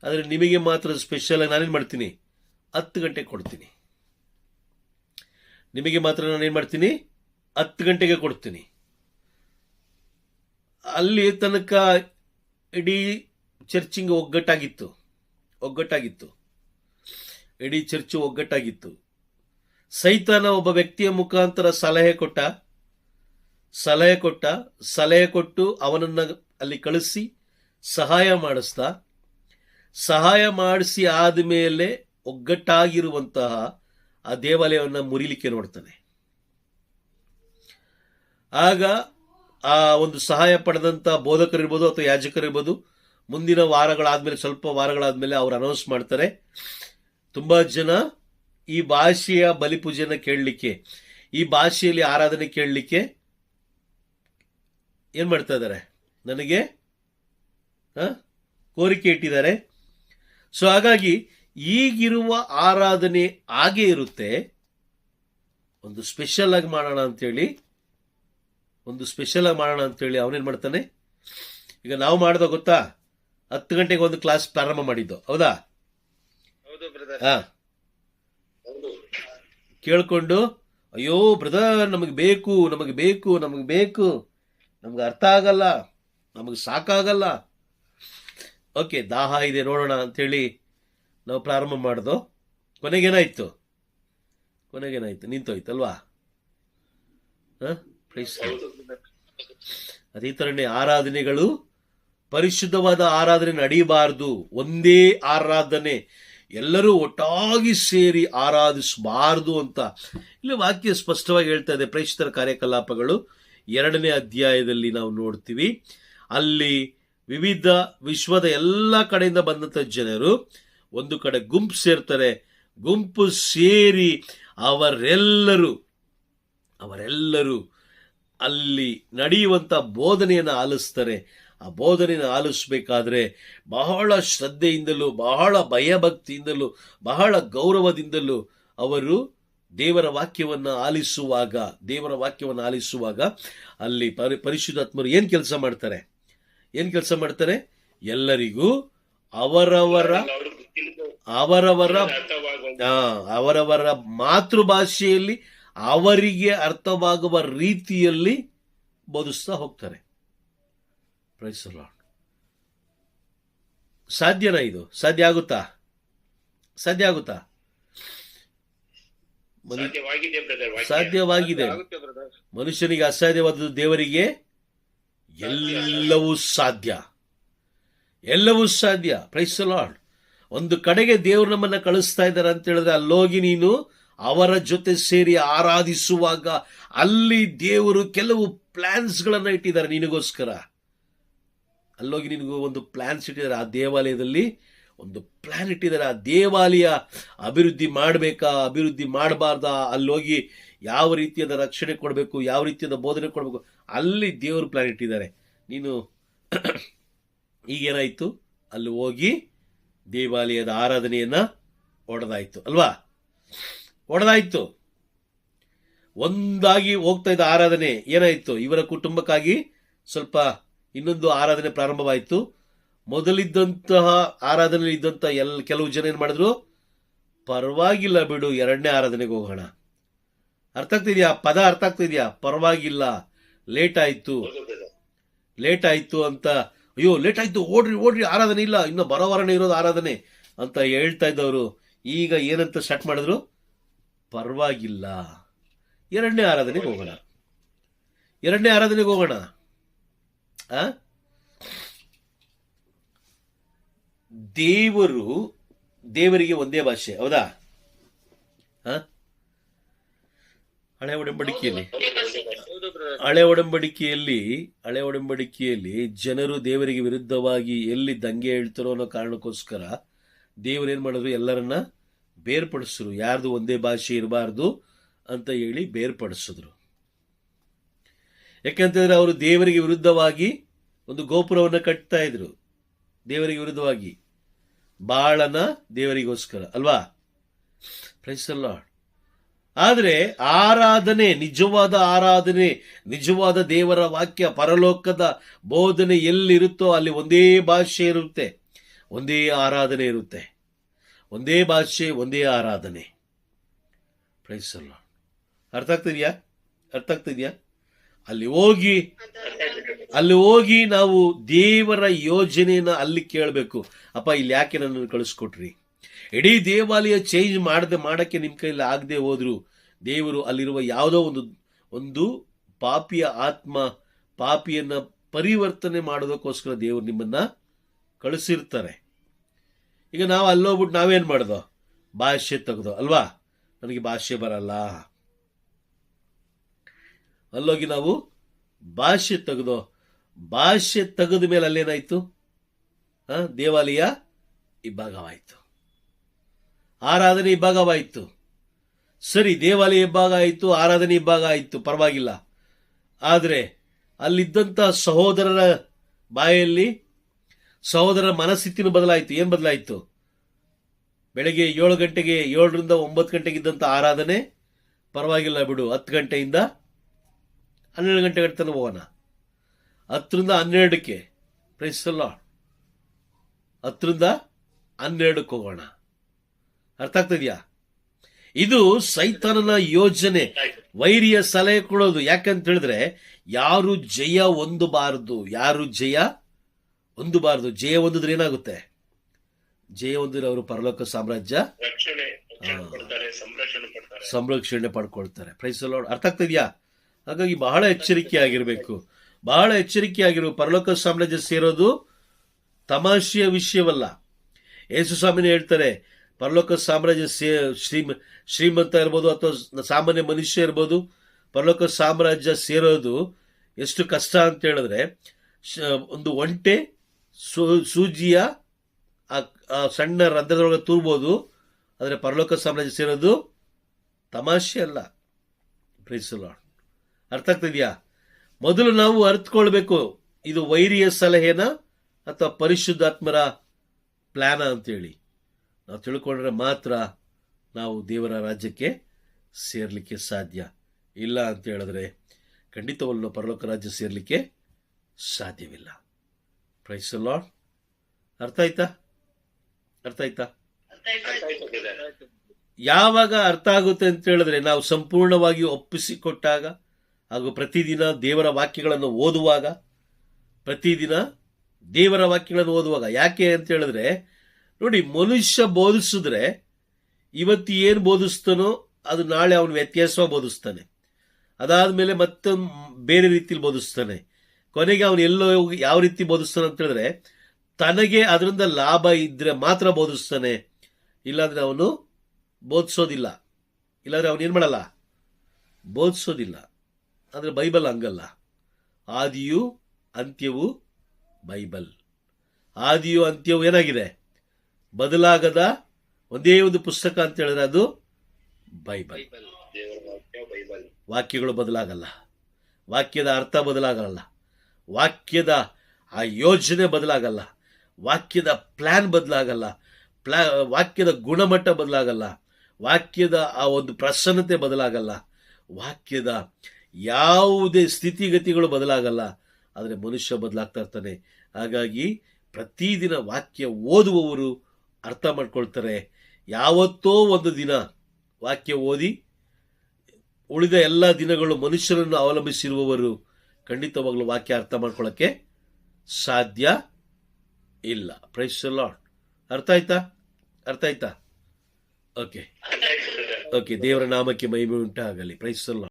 ಆದರೆ ನಿಮಗೆ ಮಾತ್ರ ಸ್ಪೆಷಲ್ ಆಗಿ ನಾನೇನು ಮಾಡ್ತೀನಿ? 10 ಗಂಟೆಗೆ ಕೊಡ್ತೀನಿ. ನಿಮಗೆ ಮಾತ್ರ ನಾನೇನು ಮಾಡ್ತೀನಿ? 10 ಗಂಟೆಗೆ ಕೊಡ್ತೀನಿ. ಅಲ್ಲಿ ತನಕ ಇಡೀ ಚರ್ಚಿಂಗ್ ಒಗ್ಗಟ್ಟಾಗಿತ್ತು. ಇಡೀ ಚರ್ಚು ಒಗ್ಗಟ್ಟಾಗಿತ್ತು. ಸೈತಾನ ಒಬ್ಬ ವ್ಯಕ್ತಿಯ ಮುಖಾಂತರ ಸಲಹೆ ಕೊಟ್ಟು ಅವನನ್ನ ಅಲ್ಲಿ ಕಳಿಸಿ ಸಹಾಯ ಮಾಡಿಸಿ ಆದಮೇಲೆ ಒಗ್ಗಟ್ಟಾಗಿರುವಂತಹ ಆ ದೇವಾಲಯವನ್ನು ಮುರಿಲಿಕ್ಕೆ ನೋಡ್ತಾನೆ. ಆಗ ಆ ಒಂದು ಸಹಾಯ ಪಡೆದಂತ ಬೋಧಕರಿರ್ಬೋದು ಅಥವಾ ಯಾಜಕರಿರ್ಬೋದು, ಮುಂದಿನ ಸ್ವಲ್ಪ ವಾರಗಳಾದ್ಮೇಲೆ ಅವ್ರು ಅನೌನ್ಸ್ ಮಾಡ್ತಾರೆ, ತುಂಬಾ ಜನ ಈ ಭಾಷೆಯ ಬಲಿಪೂಜೆನ ಕೇಳಲಿಕ್ಕೆ, ಈ ಭಾಷೆಯಲ್ಲಿ ಆರಾಧನೆ ಕೇಳಲಿಕ್ಕೆ ಏನ್ ಮಾಡ್ತಾ ಇದ್ದಾರೆ? ನನಗೆ ಕೋರಿಕೆ ಇಟ್ಟಿದ್ದಾರೆ. ಸೊ ಹಾಗಾಗಿ ಈಗಿರುವ ಆರಾಧನೆ ಹಾಗೆ ಇರುತ್ತೆ. ಒಂದು ಸ್ಪೆಷಲ್ ಆಗಿ ಮಾಡೋಣ ಅಂತೇಳಿ ಅವನೇನ್ ಮಾಡ್ತಾನೆ? ಈಗ ನಾವು ಮಾಡ್ದ ಗೊತ್ತಾ? 10 ಗಂಟೆಗೆ ಒಂದು ಕ್ಲಾಸ್ ಪ್ರಾರಂಭ ಮಾಡಿದ್ದು, ಹೌದಾ? ಕೇಳ್ಕೊಂಡು, ಅಯ್ಯೋ ಬ್ರದರ್, ನಮಗೆ ಬೇಕು, ನಮ್ಗೆ ಅರ್ಥ ಆಗಲ್ಲ, ನಮಗೆ ಸಾಕಾಗಲ್ಲ, ಓಕೆ ದಾಹ ಇದೆ ನೋಡೋಣ ಅಂತೇಳಿ ನಾವು ಪ್ರಾರಂಭ ಮಾಡ್ದೋ. ಕೊನೆಗೇನಾಯ್ತು? ನಿಂತೋಯ್ತಲ್ವಾ? ಅದೇ ತರನೇ ಆರಾಧನೆಗಳು, ಪರಿಶುದ್ಧವಾದ ಆರಾಧನೆ ನಡೆಯಬಾರದು. ಒಂದೇ ಆರಾಧನೆ, ಎಲ್ಲರೂ ಒಟ್ಟಾಗಿ ಸೇರಿ ಆರಾಧಿಸಬಾರದು ಅಂತ ಇಲ್ಲಿ ವಾಕ್ಯ ಸ್ಪಷ್ಟವಾಗಿ ಹೇಳ್ತಾ ಇದೆ. ಪ್ರೇಷಿತರ ಕಾರ್ಯಕಲಾಪಗಳು 2ನೇ ಅಧ್ಯಾಯದಲ್ಲಿ ನಾವು ನೋಡ್ತೀವಿ. ಅಲ್ಲಿ ವಿವಿಧ ವಿಶ್ವದ ಎಲ್ಲ ಕಡೆಯಿಂದ ಬಂದಂತ ಜನರು ಒಂದು ಕಡೆ ಗುಂಪು ಸೇರ್ತಾರೆ. ಗುಂಪು ಸೇರಿ ಅವರೆಲ್ಲರೂ ಅಲ್ಲಿ ನಡೆಯುವಂತ ಬೋಧನೆಯನ್ನು ಆಲಿಸ್ತಾರೆ. ಆ ಬೋಧನೆಯನ್ನು ಆಲಿಸಬೇಕಾದ್ರೆ ಬಹಳ ಶ್ರದ್ಧೆಯಿಂದಲೂ, ಬಹಳ ಭಯಭಕ್ತಿಯಿಂದಲೂ, ಬಹಳ ಗೌರವದಿಂದಲೂ ಅವರು ದೇವರ ವಾಕ್ಯವನ್ನು ಆಲಿಸುವಾಗ ಅಲ್ಲಿ ಪರಿಶುದ್ಧಾತ್ಮರು ಏನ್ ಕೆಲಸ ಮಾಡ್ತಾರೆ? ಎಲ್ಲರಿಗೂ ಅವರವರ ಮಾತೃಭಾಷೆಯಲ್ಲಿ ಅವರಿಗೆ ಅರ್ಥವಾಗುವ ರೀತಿಯಲ್ಲಿ ಬೋಧಿಸ್ತಾ ಹೋಗ್ತಾರೆ. Praise the lord. ಸಾಧ್ಯನಾ ಇದು? ಸಾಧ್ಯ ಆಗುತ್ತಾ? ಸಾಧ್ಯವಾಗಿದೆ ಬ್ರದರ್. ಸಾಧ್ಯವಾಗಿದೆ. ಆಗುತ್ತೆ ಬ್ರದರ್. ಮನುಷ್ಯನಿಗೆ ಅಸಾಧ್ಯವಾದದ್ದು ದೇವರಿಗೆ ಎಲ್ಲವೂ ಸಾಧ್ಯ. ಎಲ್ಲವೂ ಸಾಧ್ಯ. Praise the lord. ಒಂದು ಕಡೆಗೆ ದೇವರು ನಮ್ಮನ್ನ ಕಳಿಸ್ತಾ ಇದ್ದಾರೆ ಅಂತ ಹೇಳಿದ್ರೆ ಅಲ್ಲೋಗಿ ನೀನು ಅವರ ಜೊತೆ ಸೇರಿ ಆರಾಧಿಸುವಾಗ ಅಲ್ಲಿ ದೇವರು ಕೆಲವು ಪ್ಲಾನ್ಸ್ಗಳನ್ನ ಇಟ್ಟಿದ್ದಾರೆ ನಿನಗೋಸ್ಕರ. ಅಲ್ಲೋಗಿ ನಿನಗೂ ಒಂದು ಪ್ಲಾನ್ಸ್ ಇಟ್ಟಿದ್ದಾರೆ. ಆ ದೇವಾಲಯದಲ್ಲಿ ಒಂದು ಪ್ಲಾನ್ ಇಟ್ಟಿದ್ದಾರೆ. ಆ ದೇವಾಲಯ ಅಭಿವೃದ್ಧಿ ಮಾಡಬೇಕಾ, ಅಭಿವೃದ್ಧಿ ಮಾಡಬಾರ್ದಾ, ಅಲ್ಲೋಗಿ ಯಾವ ರೀತಿಯಾದ ರಕ್ಷಣೆ ಕೊಡಬೇಕು, ಯಾವ ರೀತಿಯಾದ ಬೋಧನೆ ಕೊಡಬೇಕು, ಅಲ್ಲಿ ದೇವರು ಪ್ಲಾನ್ ಇಟ್ಟಿದ್ದಾರೆ. ನೀನು ಈಗೇನಾಯಿತು, ಅಲ್ಲಿ ಹೋಗಿ ದೇವಾಲಯದ ಆರಾಧನೆಯನ್ನ ಒಡೆದಾಯ್ತು ಅಲ್ವಾ? ಒಡೆದಾಯ್ತು. ಒಂದಾಗಿ ಹೋಗ್ತಾ ಇದ್ದ ಆರಾಧನೆ ಏನಾಯ್ತು, ಇವರ ಕುಟುಂಬಕ್ಕಾಗಿ ಸ್ವಲ್ಪ ಇನ್ನೊಂದು ಆರಾಧನೆ ಪ್ರಾರಂಭವಾಯಿತು. ಮೊದಲಿದ್ದಂತಹ ಆರಾಧನೆ ಇದ್ದಂತ ಕೆಲವು ಜನ ಏನ್ ಮಾಡಿದ್ರು, ಪರವಾಗಿಲ್ಲ ಬಿಡು ಎರಡನೇ ಆರಾಧನೆಗೆ ಹೋಗೋಣ. ಅರ್ಥ ಆಗ್ತಿದ್ಯಾ? ಪದ ಅರ್ಥ ಆಗ್ತಿದ್ಯಾ? ಪರವಾಗಿಲ್ಲ, ಲೇಟ್ ಆಯ್ತು ಅಂತ, ಅಯ್ಯೋ ಲೇಟ್ ಆಯ್ತು, ಓಡ್ರಿ ಆರಾಧನೆ ಇಲ್ಲ, ಇನ್ನು ಬರೋ ವಾರನೇ ಇರೋದು ಆರಾಧನೆ ಅಂತ ಹೇಳ್ತಾ ಇದ್ದವರು ಈಗ ಏನಂತ ಸ್ಟಾರ್ಟ್ ಮಾಡಿದ್ರು, ಪರವಾಗಿಲ್ಲ ಎರಡನೇ ಆರಾಧನೆಗೆ ಹೋಗೋಣ. ದೇವರಿಗೆ ಒಂದೇ ಭಾಷೆ, ಹೌದಾ? ಹಳೆ ಒಡಂಬಡಿಕೆಯಲ್ಲಿ ಜನರು ದೇವರಿಗೆ ವಿರುದ್ಧವಾಗಿ ಎಲ್ಲಿ ದಂಗೆ ಹೇಳ್ತಾರೋ ಅನ್ನೋ ಕಾರಣಕ್ಕೋಸ್ಕರ ದೇವರೇನ್ ಮಾಡಿದ್ರು, ಎಲ್ಲರನ್ನ ಬೇರ್ಪಡಿಸಿದ್ರು. ಯಾರ್ದು ಒಂದೇ ಭಾಷೆ ಇರಬಾರ್ದು ಅಂತ ಹೇಳಿ ಬೇರ್ಪಡಿಸಿದ್ರು. ಯಾಕಂತಂದ್ರೆ ಅವರು ದೇವರಿಗೆ ವಿರುದ್ಧವಾಗಿ ಒಂದು ಗೋಪುರವನ್ನು ಕಟ್ತಾ ಇದ್ರು, ದೇವರಿಗೆ ವಿರುದ್ಧವಾಗಿ, ಬಾಳನ ದೇವರಿಗೋಸ್ಕರ ಅಲ್ವಾ? Praise the lord. ಆದರೆ ಆರಾಧನೆ, ನಿಜವಾದ ದೇವರ ವಾಕ್ಯ, ಪರಲೋಕದ ಬೋಧನೆ ಎಲ್ಲಿರುತ್ತೋ ಅಲ್ಲಿ ಒಂದೇ ಭಾಷೆ ಇರುತ್ತೆ, ಒಂದೇ ಆರಾಧನೆ ಇರುತ್ತೆ. ಒಂದೇ ಭಾಷೆ, ಒಂದೇ ಆರಾಧನೆ. Praise the lord. ಅರ್ಥ ಆಗ್ತಿದ್ಯಾ? ಅಲ್ಲಿ ಹೋಗಿ ನಾವು ದೇವರ ಯೋಜನೆಯನ್ನ ಅಲ್ಲಿ ಕೇಳಬೇಕು. ಅಪ್ಪ, ಇಲ್ಲಿ ಯಾಕೆ ನನ್ನನ್ನು ಕಳಿಸ್ಕೊಟ್ರಿ? ಇಡೀ ದೇವಾಲಯ ಚೇಂಜ್ ಮಾಡಕ್ಕೆ ನಿಮ್ ಕೈಯಲ್ಲಿ ಆಗದೆ ಹೋದ್ರು, ದೇವರು ಅಲ್ಲಿರುವ ಯಾವುದೋ ಒಂದು ಪಾಪಿಯ ಆತ್ಮ, ಪಾಪಿಯನ್ನ ಪರಿವರ್ತನೆ ಮಾಡೋದಕ್ಕೋಸ್ಕರ ದೇವರು ನಿಮ್ಮನ್ನ ಕಳಿಸಿರ್ತಾರೆ. ಈಗ ನಾವು ಅಲ್ಲೋಗ್ಬಿಟ್ಟು ನಾವೇನ್ ಮಾಡ್ದೋ, ಭಾಷೆ ತೆಗೆದೋ ಅಲ್ವಾ? ನನಗೆ ಭಾಷೆ ಬರಲ್ಲ, ಅಲ್ಲೋಗಿ ನಾವು ಭಾಷೆ ತೆಗೆದ ಮೇಲೆ ಅಲ್ಲೇನಾಯ್ತು, ದೇವಾಲಯ ಇಬ್ಬಾಗವಾಯಿತು, ಆರಾಧನೆ ಇಬ್ಬಾಗವಾಯಿತು. ಸರಿ, ದೇವಾಲಯ ಇಬ್ಬಾಗ ಆಯಿತು, ಆರಾಧನೆ ಇಬ್ಬಾಗ ಆಯಿತು, ಪರವಾಗಿಲ್ಲ. ಆದರೆ ಅಲ್ಲಿದ್ದಂಥ ಸಹೋದರರ ಬಾಯಲ್ಲಿ ಸಹೋದರರ ಮನಸ್ಥಿತಿನೂ ಬದಲಾಯಿತು. ಏನ್ ಬದಲಾಯಿತು? ಬೆಳಗ್ಗೆ 7 ಗಂಟೆಗೆ 7ರಿಂದ 9 ಗಂಟೆಗೆ ಇದ್ದಂಥ ಆರಾಧನೆ ಪರವಾಗಿಲ್ಲ ಬಿಡು, 10 ಗಂಟೆಯಿಂದ 12 ಗಂಟೆ ತನಕ ಹೋಗೋಣ, 10ರಿಂದ 12ಕ್ಕೆ, ಪ್ರೈಸ್ ದಿ ಲಾರ್ಡ್, 10ರಿಂದ 12ಕ್ಕೆ ಹೋಗೋಣ. ಅರ್ಥ ಆಗ್ತಿದ್ಯಾ? ಇದು ಸೈತಾನನ ಯೋಜನೆ, ವೈರಿಯ ಸಲಹೆ ಕೊಡೋದು. ಯಾಕಂತ ಹೇಳಿದ್ರೆ ಯಾರು ಜಯ ಹೊಂದಬಾರದು. ಜಯ ಹೊಂದಿದ್ರೆ ಏನಾಗುತ್ತೆ? ಜಯ ಹೊಂದಿದ್ರೆ ಅವರು ಪರಲೋಕ ಸಾಮ್ರಾಜ್ಯ ಸಂರಕ್ಷಣೆ ಪಡ್ಕೊಳ್ತಾರೆ. Price the lord. ಅರ್ಥ ಆಗ್ತಿದ್ಯಾ? ಹಾಗಾಗಿ ಬಹಳ ಎಚ್ಚರಿಕೆಯಾಗಿರ್ಬೇಕು. ಪರಲೋಕ ಸಾಮ್ರಾಜ್ಯ ಸೇರೋದು ತಮಾಷೆಯ ವಿಷಯವಲ್ಲ. ಯೇಸು ಸ್ವಾಮಿನೇ ಹೇಳ್ತಾರೆ, ಪರಲೋಕ ಸಾಮ್ರಾಜ್ಯ ಶ್ರೀಮಂತ ಇರ್ಬೋದು ಅಥವಾ ಸಾಮಾನ್ಯ ಮನುಷ್ಯ ಇರ್ಬೋದು, ಪರಲೋಕ ಸಾಮ್ರಾಜ್ಯ ಸೇರೋದು ಎಷ್ಟು ಕಷ್ಟ ಅಂತ ಹೇಳಿದ್ರೆ, ಒಂದು ಒಂಟೆ ಸೂಜಿಯ ಆ ಸಣ್ಣ ರಂಧ್ರದೊಳಗೆ ತೂರ್ಬೋದು, ಆದರೆ ಪರಲೋಕ ಸಾಮ್ರಾಜ್ಯ ಸೇರೋದು ತಮಾಷೆ ಅಲ್ಲ. Praise the lord. ಅರ್ಥ ಆಗ್ತಿದ್ಯಾ? ಮೊದಲು ನಾವು ಅರ್ಥಕೊಳ್ಬೇಕು, ಇದು ವೈರಿಯ ಸಲಹೆನ ಅಥವಾ ಪರಿಶುದ್ಧಾತ್ಮರ ಪ್ಲಾನ ಅಂತೇಳಿ ನಾವು ತಿಳ್ಕೊಂಡ್ರೆ ಮಾತ್ರ ನಾವು ದೇವರ ರಾಜ್ಯಕ್ಕೆ ಸೇರ್ಲಿಕ್ಕೆ ಸಾಧ್ಯ. ಇಲ್ಲ ಅಂತ ಹೇಳಿದ್ರೆ ಖಂಡಿತವಲ್ಲೂ ಪರಲೋಕ ರಾಜ್ಯ ಸೇರ್ಲಿಕ್ಕೆ ಸಾಧ್ಯವಿಲ್ಲ. Praise the lord. ಅರ್ಥ ಆಯ್ತಾ? ಯಾವಾಗ ಅರ್ಥ ಆಗುತ್ತೆ ಅಂತ ಹೇಳಿದ್ರೆ, ನಾವು ಸಂಪೂರ್ಣವಾಗಿ ಒಪ್ಪಿಸಿಕೊಟ್ಟಾಗ ಹಾಗೂ ಪ್ರತಿದಿನ ದೇವರ ವಾಕ್ಯಗಳನ್ನು ಓದುವಾಗ. ಯಾಕೆ ಅಂತ ಹೇಳಿದ್ರೆ ನೋಡಿ, ಮನುಷ್ಯ ಬೋಧಿಸಿದ್ರೆ ಇವತ್ತು ಏನು ಬೋಧಿಸ್ತಾನೋ ಅದು ನಾಳೆ ಅವನು ವ್ಯತ್ಯಾಸವಾಗಿ ಬೋಧಿಸ್ತಾನೆ. ಅದಾದಮೇಲೆ ಮತ್ತೆ ಬೇರೆ ರೀತಿಯಲ್ಲಿ ಬೋಧಿಸ್ತಾನೆ. ಕೊನೆಗೆ ಅವನು ಎಲ್ಲೋ ಯಾವ ರೀತಿ ಬೋಧಿಸ್ತಾನೆ ಅಂತ ಹೇಳಿದ್ರೆ, ತನಗೆ ಅದರಿಂದ ಲಾಭ ಇದ್ರೆ ಮಾತ್ರ ಬೋಧಿಸ್ತಾನೆ, ಇಲ್ಲಾಂದ್ರೆ ಅವನು ಬೋಧಿಸೋದಿಲ್ಲ. ಇಲ್ಲಾಂದ್ರೆ ಅವನು ಏನು ಮಾಡಲ್ಲ, ಬೋಧಿಸೋದಿಲ್ಲ. ಆದರೆ ಬೈಬಲ್ ಹಂಗಲ್ಲ. ಆದಿಯು ಅಂತ್ಯವು ಬೈಬಲ್. ಆದಿಯು ಅಂತ್ಯವು ಏನಾಗಿದೆ, ಬದಲಾಗದ ಒಂದೇ ಒಂದು ಪುಸ್ತಕ ಅಂತ ಹೇಳಿದ್ರೆ ಅದು ಬೈಬಲ್. ದೇವರ ವಾಕ್ಯ ಬೈಬಲ್. ವಾಕ್ಯಗಳು ಬದಲಾಗಲ್ಲ, ವಾಕ್ಯದ ಅರ್ಥ ಬದಲಾಗಲ್ಲ, ವಾಕ್ಯದ ಆ ಯೋಜನೆ ಬದಲಾಗಲ್ಲ, ವಾಕ್ಯದ ಪ್ಲಾನ್ ಬದಲಾಗಲ್ಲ, ವಾಕ್ಯದ ಗುಣಮಟ್ಟ ಬದಲಾಗಲ್ಲ, ವಾಕ್ಯದ ಆ ಒಂದು ಪ್ರಸನ್ನತೆ ಬದಲಾಗಲ್ಲ, ವಾಕ್ಯದ ಯಾವುದೇ ಸ್ಥಿತಿಗತಿಗಳು ಬದಲಾಗಲ್ಲ. ಆದರೆ ಮನುಷ್ಯ ಬದಲಾಗ್ತಾ ಇರ್ತಾನೆ. ಹಾಗಾಗಿ ಪ್ರತಿದಿನ ವಾಕ್ಯ ಓದುವವರು ಅರ್ಥ ಮಾಡ್ಕೊಳ್ತಾರೆ. ಯಾವತ್ತೋ ಒಂದು ದಿನ ವಾಕ್ಯ ಓದಿ ಉಳಿದ ಎಲ್ಲ ದಿನಗಳು ಮನುಷ್ಯರನ್ನು ಅವಲಂಬಿಸಿರುವವರು ಖಂಡಿತವಾಗ್ಲೂ ವಾಕ್ಯ ಅರ್ಥ ಮಾಡ್ಕೊಳ್ಳೋಕ್ಕೆ ಸಾಧ್ಯ ಇಲ್ಲ. Praise the lord. ಅರ್ಥ ಆಯ್ತಾ? ಓಕೆ, ದೇವರ ನಾಮಕ್ಕೆ ಮಹಿಮೆ ಉಂಟಾಗಲಿ. Price the lord.